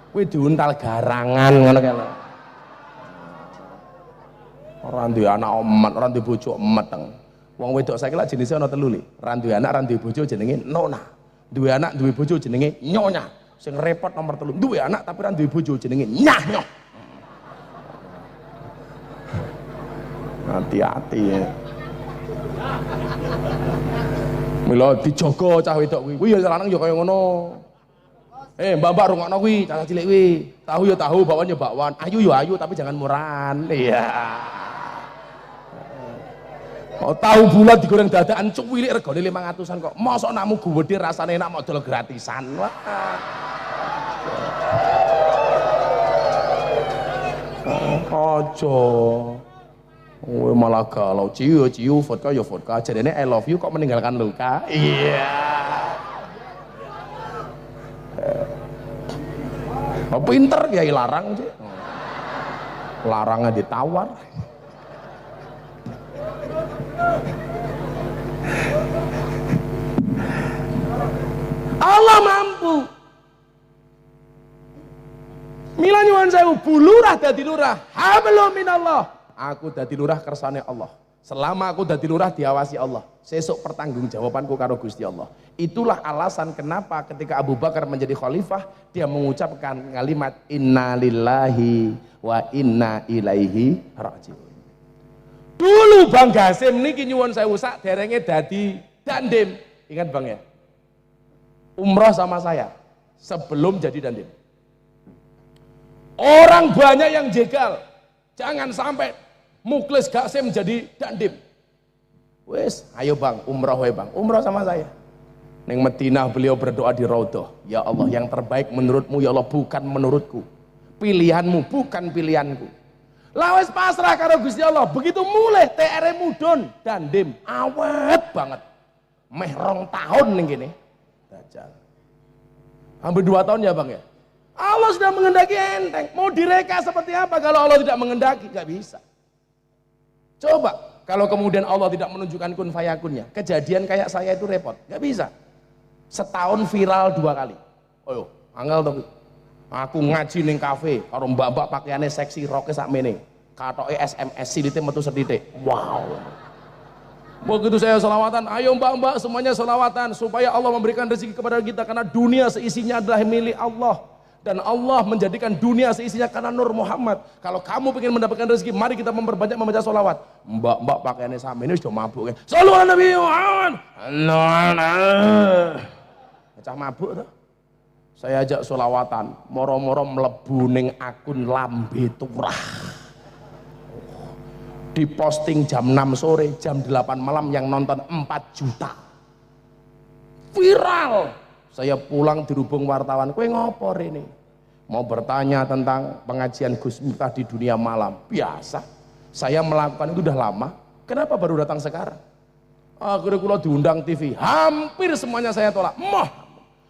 Kuwi diuntal garangan ngono kae lho. Ora duwe anak emet, ora duwe bojo meteng. Wong wedok saiki lak jenise ana telu li. Ra duwe anak, ra duwe bojo jenenge Nona. Duwe anak, duwe bojo jenenge Nyonya. Sing repot nomor 3. Duwe anak tapi ra duwe bojo jenenge Nyah Nyoh. Hati-hati ya. Mila dijaga cah wedok kuwi. Kuwi ya lanang ya kaya ngono. Mbak-mbak rungokno kuwi, cah cilik kuwi. Tahu ya tahu, bakwan ya bakwan. Ayu ya ayu tapi jangan murahan. Iya. Oh, tahu bulat digoreng dadakan cuwilik regane 500-an kok. Mosok nakmu gede rasane enak modal gratisan. Wah. Ojo. Oh, malah galau, ciu vodka ya vodka, jadinya I love you kok meninggalkan luka. Iya. Oh, pinter ya larang sih. Larangnya ditawar. Allah mampu. Mila nyuwun sewu, bulurah dadi lurah. Hablum minallah. Aku dadi lurah kersane Allah. Selama aku dadi lurah diawasi Allah. Sesuk pertanggungjawabanku karo Gusti Allah. Itulah alasan kenapa ketika Abu Bakar menjadi khalifah, dia mengucapkan kalimat inna lillahi wa inna ilaihi rajiun. Dulu Bang Gasim niki nyuwun sewu sak derenge dadi dandim. Ingat Bang ya? Umroh sama saya sebelum jadi dandim. Orang banyak yang jegal. Jangan sampai Muklis Gasim jadi dandim. Wes, ayo Bang, umroh wae Bang. Umroh sama saya. Neng Madinah beliau berdoa di Raudhah. Ya Allah, yang terbaik menurutmu ya Allah, bukan menurutku. Pilihanmu bukan pilihanku. Lah wes pasrah karo Gusti Allah. Begitu mulai TR mudun dandim awet banget. Meh 2 tahun ning kene. Dajal. Hampir 2 tahun ya Bang ya. Allah sudah mengendaki enteng. Mau direka seperti apa kalau Allah tidak mengendaki? Gak bisa. Coba kalau kemudian Allah tidak menunjukkan kun fayakunnya, kejadian kayak saya itu repot, nggak bisa. Setahun viral 2 kali. Oh, angel tuh. Aku ngaji ning kafe, karo mbak-mbak pakaiannya seksi, roknya sakmene. Katoke SMS silite metu setitik. Wow. Begitu saya selawatan, ayo mbak-mbak semuanya selawatan supaya Allah memberikan rezeki kepada kita karena dunia seisinya adalah milik Allah. Dan Allah menjadikan dunia seisinya karena Nur Muhammad. Kalau kamu ingin mendapatkan rezeki, mari kita memperbanyak membaca sholawat. Mbak-mbak pakaiannya sama ini sudah mabuk kan. Sholawat Nabi Muhammad. Cah mabuk tuh. Saya ajak sholawatan, moro-moro mlebu ning akun lambe turah. diposting jam 6 sore, jam 8 malam yang nonton 4 juta. Viral. Saya pulang dirubung wartawan, kowe ngopo ini? Mau bertanya tentang pengajian Gus Miftah di dunia malam. Biasa. Saya melakukan itu udah lama. Kenapa baru datang sekarang? Akhirnya kula diundang TV. Hampir semuanya saya tolak.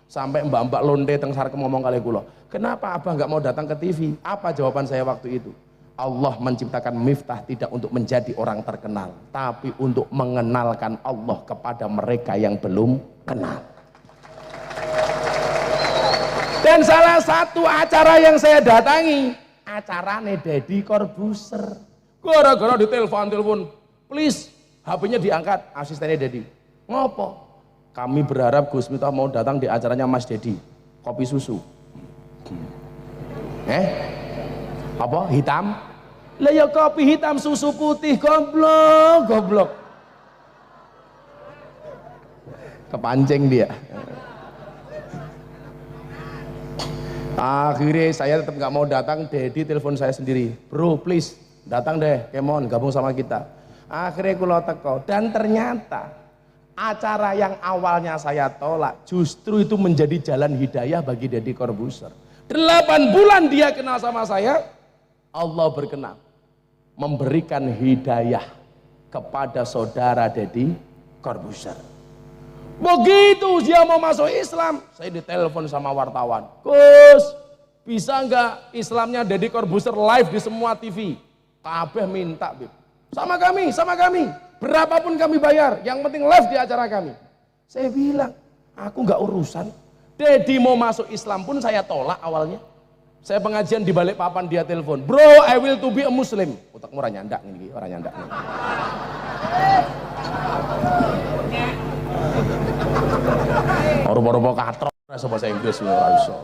Sampai mbak-mbak londe teng sarkem ngomong kali kula. Kenapa abah nggak mau datang ke TV? Apa jawaban saya waktu itu? Allah menciptakan Miftah tidak untuk menjadi orang terkenal, tapi untuk mengenalkan Allah kepada mereka yang belum kenal. Dan salah satu acara yang saya datangi, acarane Deddy Corbuzier. Gara-gara ditelepon, please, HP-nya diangkat, asistennya Deddy. Ngopo? Kami berharap Gus Miftah mau datang di acaranya Mas Deddy, kopi susu. Apa? Hitam? Lah ya kopi hitam susu putih, goblok. Kepancing dia. Akhirnya saya tetap nggak mau datang. Dedi telepon saya sendiri, bro please datang deh, kemon gabung sama kita. Akhirnya kulo teko, dan ternyata acara yang awalnya saya tolak justru itu menjadi jalan hidayah bagi Deddy Corbuzier. 8 bulan dia kenal sama saya, Allah berkenan memberikan hidayah kepada saudara Deddy Corbuzier. Begitu dia mau masuk Islam, saya ditelepon sama wartawan, Gus, bisa nggak Islamnya Deddy Corbuzier live di semua TV? Kabeh minta, Bib. Sama kami, berapapun kami bayar, yang penting live di acara kami. Saya bilang, aku nggak urusan. Deddy mau masuk Islam pun saya tolak awalnya. Saya pengajian di balik papan, dia telepon, bro I will to be a Muslim. Otakmu orang nyandak nih, orang nyandak nih. Rupa-rupa katrok rasa bahasa Inggris ora iso.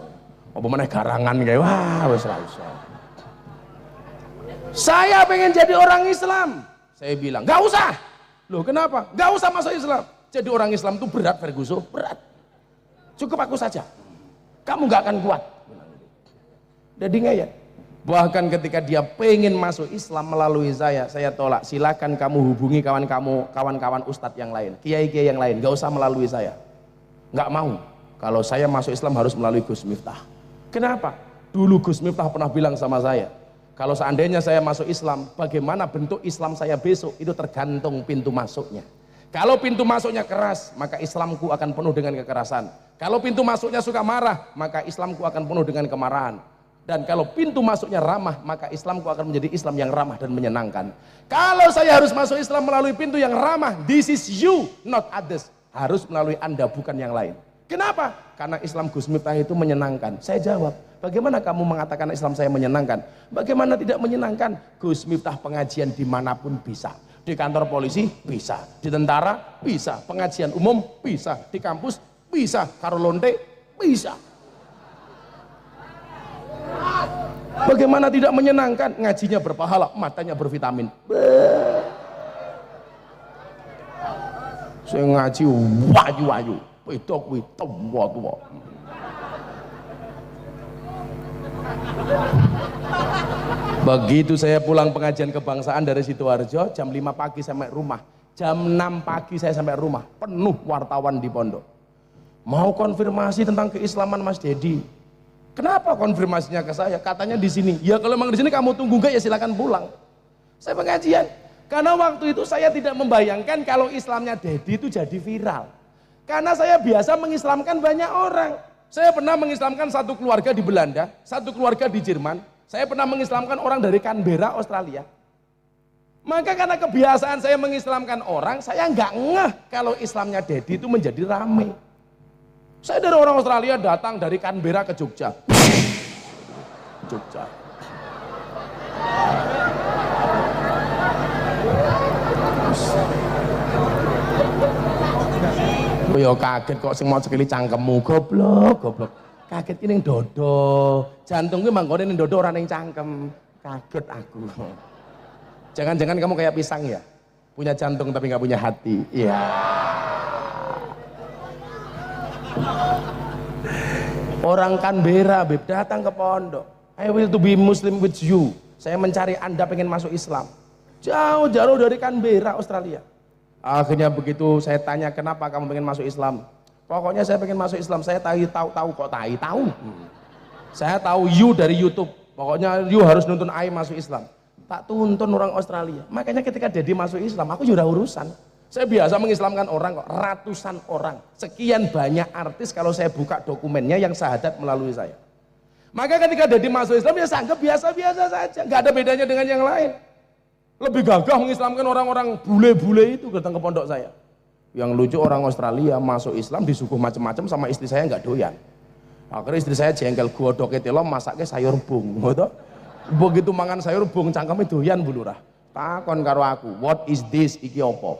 Apa meneh garangan kae, wah wis ora iso. Saya pengen jadi orang Islam. Saya bilang, "Enggak usah." Loh, kenapa? "Enggak usah masuk Islam. Jadi orang Islam itu berat, Ferguson, berat. Cukup aku saja. Kamu enggak akan kuat." Jadi ngeyel. Bahkan ketika dia pengen masuk Islam melalui saya tolak. Silakan kamu hubungi kawan-kawan ustadz yang lain, kiai-kiai yang lain, enggak usah melalui saya. Nggak mau. Kalau saya masuk Islam harus melalui Gus Miftah. Kenapa? Dulu Gus Miftah pernah bilang sama saya, kalau seandainya saya masuk Islam, bagaimana bentuk Islam saya besok itu tergantung pintu masuknya. Kalau pintu masuknya keras, maka Islamku akan penuh dengan kekerasan. Kalau pintu masuknya suka marah, maka Islamku akan penuh dengan kemarahan. Dan kalau pintu masuknya ramah, maka Islamku akan menjadi Islam yang ramah dan menyenangkan. Kalau saya harus masuk Islam melalui pintu yang ramah, this is you, not others. Harus melalui Anda, bukan yang lain. Kenapa? Karena Islam Gus Miftah itu menyenangkan. Saya jawab, bagaimana kamu mengatakan Islam saya menyenangkan? Bagaimana tidak menyenangkan? Gus Miftah pengajian dimanapun bisa. Di kantor polisi bisa, di tentara bisa, pengajian umum bisa, di kampus bisa, karo lonte bisa. Bagaimana tidak menyenangkan? Ngajinya berpahala, matanya bervitamin. Saya ngaji wayu-wayu, wedok tua-tua. Begitu saya pulang pengajian kebangsaan dari Sidoarjo, jam 5 pagi sampai rumah. Jam 6 pagi saya sampai rumah, penuh wartawan di pondok. Mau konfirmasi tentang keislaman Mas Deddy. Kenapa konfirmasinya ke saya? Katanya di sini. Ya kalau memang di sini kamu tunggu enggak ya silakan pulang. Saya pengajian. Karena waktu itu saya tidak membayangkan kalau Islamnya Deddy itu jadi viral. Karena saya biasa mengislamkan banyak orang. Saya pernah mengislamkan satu keluarga di Belanda, satu keluarga di Jerman. Saya pernah mengislamkan orang dari Canberra, Australia. Maka karena kebiasaan saya mengislamkan orang, saya nggak ngeh kalau Islamnya Deddy itu menjadi rame. Saya dari orang Australia datang dari Canberra ke Jogja. Yo kaget kok sing mau sekali cangkemmu, goblok. Kaget ini dodo. Jantungku manggone ning dodo ora ning cangkem. Kaget aku. Jangan-jangan kamu kayak pisang ya? Punya jantung tapi nggak punya hati. Iya. Orang Canberra, Beb, datang ke pondok. I will to be Muslim with you. Saya mencari Anda pengen masuk Islam. Jauh-jauh dari Canberra, Australia. Akhirnya begitu saya tanya, kenapa kamu pengen masuk Islam? Pokoknya saya pengen masuk Islam, saya tahu kok tahu. Saya tahu you dari YouTube. Pokoknya you harus nuntun I masuk Islam. Tak tuntun orang Australia. Makanya ketika Dedi masuk Islam, aku juga urusan. Saya biasa mengislamkan orang kok, ratusan orang. Sekian banyak artis kalau saya buka dokumennya yang syahadat melalui saya. Maka ketika Dedi masuk Islam, ya saya anggap biasa-biasa saja. Nggak ada bedanya dengan yang lain. Lebih gagah mengislamkan orang-orang bule-bule itu datang ke pondok saya. Yang lucu orang Australia masuk Islam disuguh macam-macam sama istri saya nggak doyan. Akhirnya istri saya jengkel, godoknya telo masaknya sayur bung. Begitu mangan sayur bung cangkeme doyan Bu Lurah. Takon karo aku, what is this iki opo?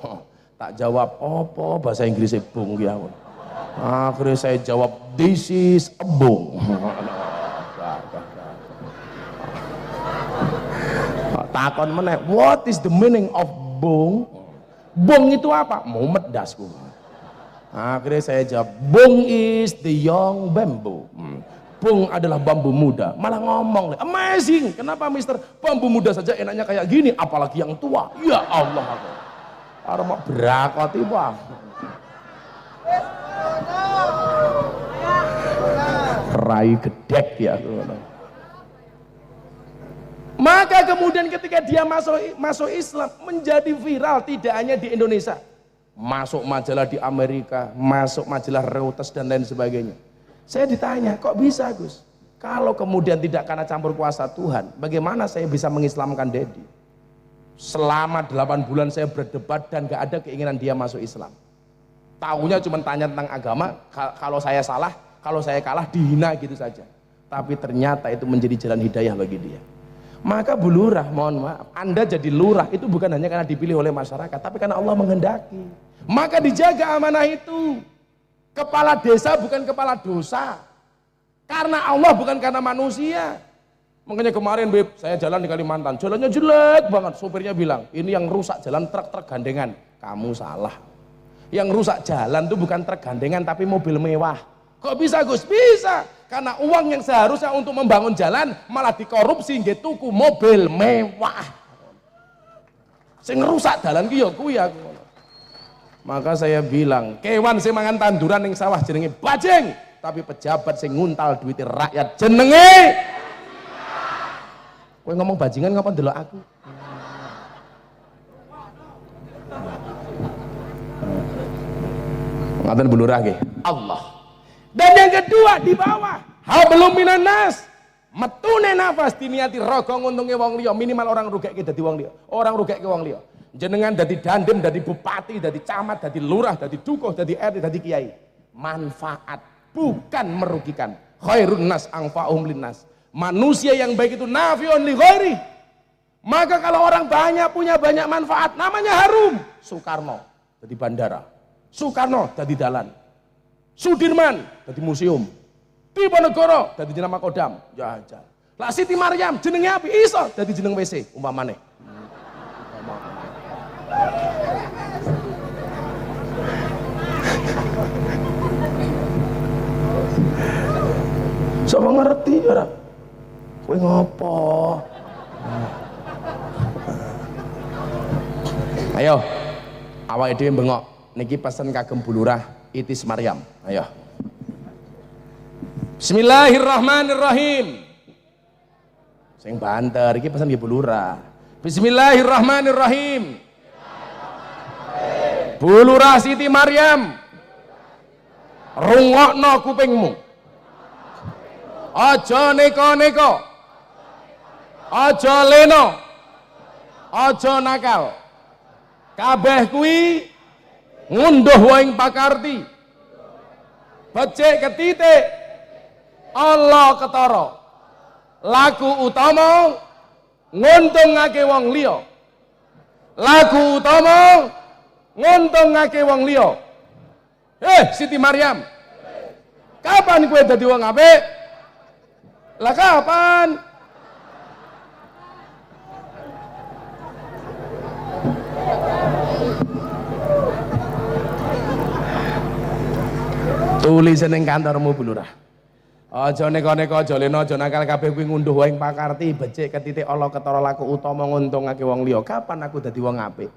Tak jawab opo bahasa Inggrisnya bung ki aku. Akhirnya saya jawab this is a bung. Takon meneh, what is the meaning of bung? Bung itu apa? Mumet dasku. Akhirnya saya jawab, bung is the young bamboo. Bung adalah bambu muda. Malah ngomong, amazing. Kenapa mister? Bambu muda saja enaknya kayak gini, apalagi yang tua. Ya Allah. Orang mau berakoti bang. Rai gedek ya. Maka kemudian ketika dia masuk Islam menjadi viral tidak hanya di Indonesia, masuk majalah di Amerika, masuk majalah Reuters dan lain sebagainya. Saya ditanya, kok bisa Gus? Kalau kemudian tidak karena campur kuasa Tuhan, bagaimana saya bisa mengislamkan Dedi? Selama 8 bulan saya berdebat dan gak ada keinginan dia masuk Islam. Tahunya cuma tanya tentang agama, kalau saya salah, kalau saya kalah dihina gitu saja. Tapi ternyata itu menjadi jalan hidayah bagi dia. Maka Bu Lurah, mohon maaf, Anda jadi lurah itu bukan hanya karena dipilih oleh masyarakat, tapi karena Allah menghendaki. Maka dijaga amanah itu. Kepala desa bukan kepala dosa. Karena Allah bukan karena manusia. Makanya kemarin Beb, saya jalan di Kalimantan, jalannya jelek banget. Sopirnya bilang, ini yang rusak jalan truk-truk gandengan. Kamu salah. Yang rusak jalan itu bukan truk gandengan tapi mobil mewah. Kok bisa Gus? Bisa. Karena uang yang seharusnya untuk membangun jalan malah dikorupsi nggih tuku mobil mewah. Sing rusak dalan ki ya kuwi aku. Maka saya bilang, kewan sing mangan tanduran ning sawah jenenge bajing, tapi pejabat sing nguntal duit rakyat jenenge. Kowe ngomong bajingan ngapa ndelok aku? Ngaten Bu Lurah nggih. Allah. Dan yang kedua di bawah, hablum minan nas, metune nafas diniati rogo nguntungi wong liya, minimal orang rugeke dadi wong liya. Orang rugeke wong liya. Jenengan dadi dandim, dadi bupati, dadi camat, dadi lurah, dadi dukuh, dadi RT, dadi kiai. Manfaat, bukan merugikan. Khairun nas anfa'uhum linnas. Manusia yang baik itu nafi'un li ghairi. Maka kalau orang banyak punya banyak manfaat, namanya harum. Soekarno dadi bandara. Soekarno dadi dalan. Sudirman dadi museum. Diponegoro dadi jeneng Makodam. Jajal. Lah Siti Maryam jenenge api iso dadi jeneng WC umpamane. Sama ngerti ora? Kowe ngopo? Ayo, awake dhewe bengok. Niki pesen kagem Bu Lurah Itis Maryam. Ayo. Bismillahirrahmanirrahim. Sing banter iki pesen nggih Bu Lurah. Bismillahirrahmanirrahim. Bu Lurah Siti Maryam. Rungokno kupingmu. Aja neko-neko. Aja leno. Aja nakal. Kabeh kuwi ngunduh waing pakarti. Becik ketitik. Allah ketara. Laku utama nguntungake wong liya. Laku utama nguntungake wong liya. Siti Maryam. Kapan kowe dadi wong apik? Lah kapan? Tulis ning kantormu Bu Lurah. Aja neko-neko, aja leno, aja nakal kabeh kuwi ngunduh wae pakarti becik ketitik Allah ketara laku utama nguntungake wong liya. Kapan aku dadi wong apik?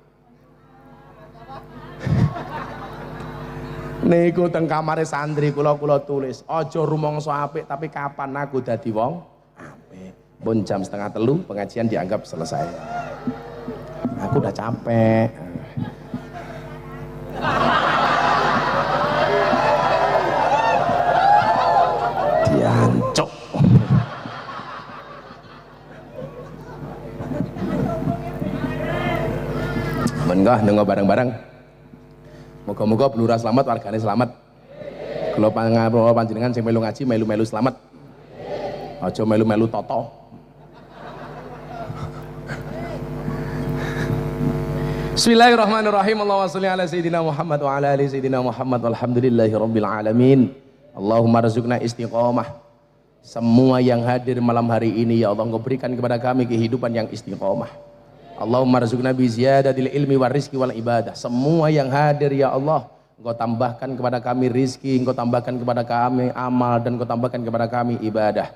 Niku teng kamare santri kula tulis, aja rumangsa apik tapi kapan aku dadi wong apik. Pun jam 2:30 pengajian dianggap selesai. Aku udah capek. Diancuk. Monggo nunggu bareng-bareng. Moga-moga pelurah selamat, wargane selamat. Kalau panjenengan sing melu ngaji, melu-melu selamat. Aja melu-melu toto. Bismillahirrahmanirrahim. Allahumma sholli ala sayyidina Muhammad wa ala ali sayyidina Muhammad walhamdulillahi rabbil alamin. Allahumma rizukna istiqomah. Semua yang hadir malam hari ini ya Allah, Engkau berikan kepada kami kehidupan yang istiqomah. Allahumma rizukna bi ziyadatil ilmi war rizki wal ibadah. Semua yang hadir ya Allah, Engkau tambahkan kepada kami rizki, Engkau tambahkan kepada kami amal, dan Engkau tambahkan kepada kami ibadah.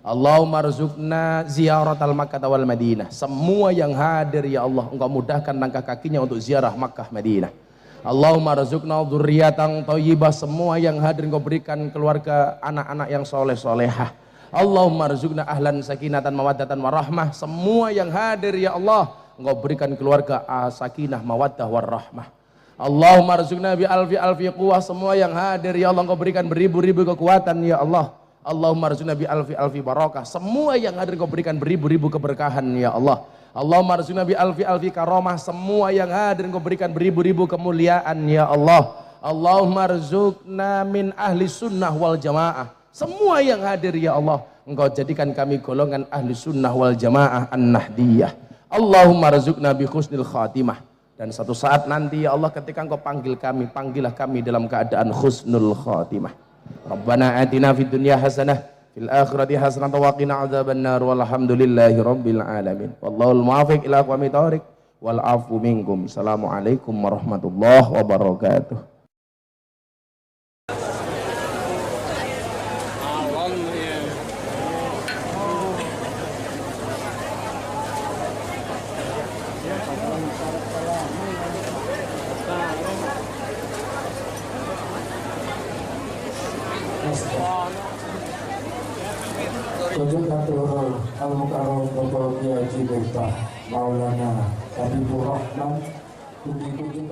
Allahumma rizukna ziyaratal Makkah wal Madinah. Semua yang hadir ya Allah, Engkau mudahkan langkah kakinya untuk ziarah Makkah Madinah. Allahumma rizukna dzurriyyatan thayyibah. Semua yang hadir Engkau berikan keluarga anak-anak yang soleh solehah. Allahumma rizukna ahlan sakinatan mawaddatan warahmah. Semua yang hadir ya Allah, Engkau berikan keluarga sakinah mawaddah warahmah. Allahumma rizukna bi alfi quwwah. Semua yang hadir ya Allah, Engkau berikan beribu-ribu kekuatan ya Allah. Allahumma rizukna bi alfi barakah. Semua yang hadir Engkau berikan beribu-ribu keberkahan ya Allah. Allahumma rizukna bi alfi karamah. Semua yang hadir Engkau berikan beribu-ribu kemuliaan ya Allah. Allahumma rizukna min ahli sunnah wal jamaah. Semua yang hadir ya Allah, Engkau jadikan kami golongan ahli sunnah wal jamaah an-nahdiyah. Allahumma rizukna bi husnil khatimah. Dan satu saat nanti ya Allah, ketika Engkau panggil kami, panggillah kami dalam keadaan husnul khatimah. Rabbana atina fid dunya hasanah fil akhirati hasanah wa qina adzabannar walhamdulillahi rabbil alamin. Wallahul muwaffiq ila aqwamit thoriq wal afu minkum. Assalamualaikum warahmatullahi wabarakatuh. Wajahatul Al-Mukarram Bapak Kiai Haji Miftah Maulana Habibur Rahman. Puji-puji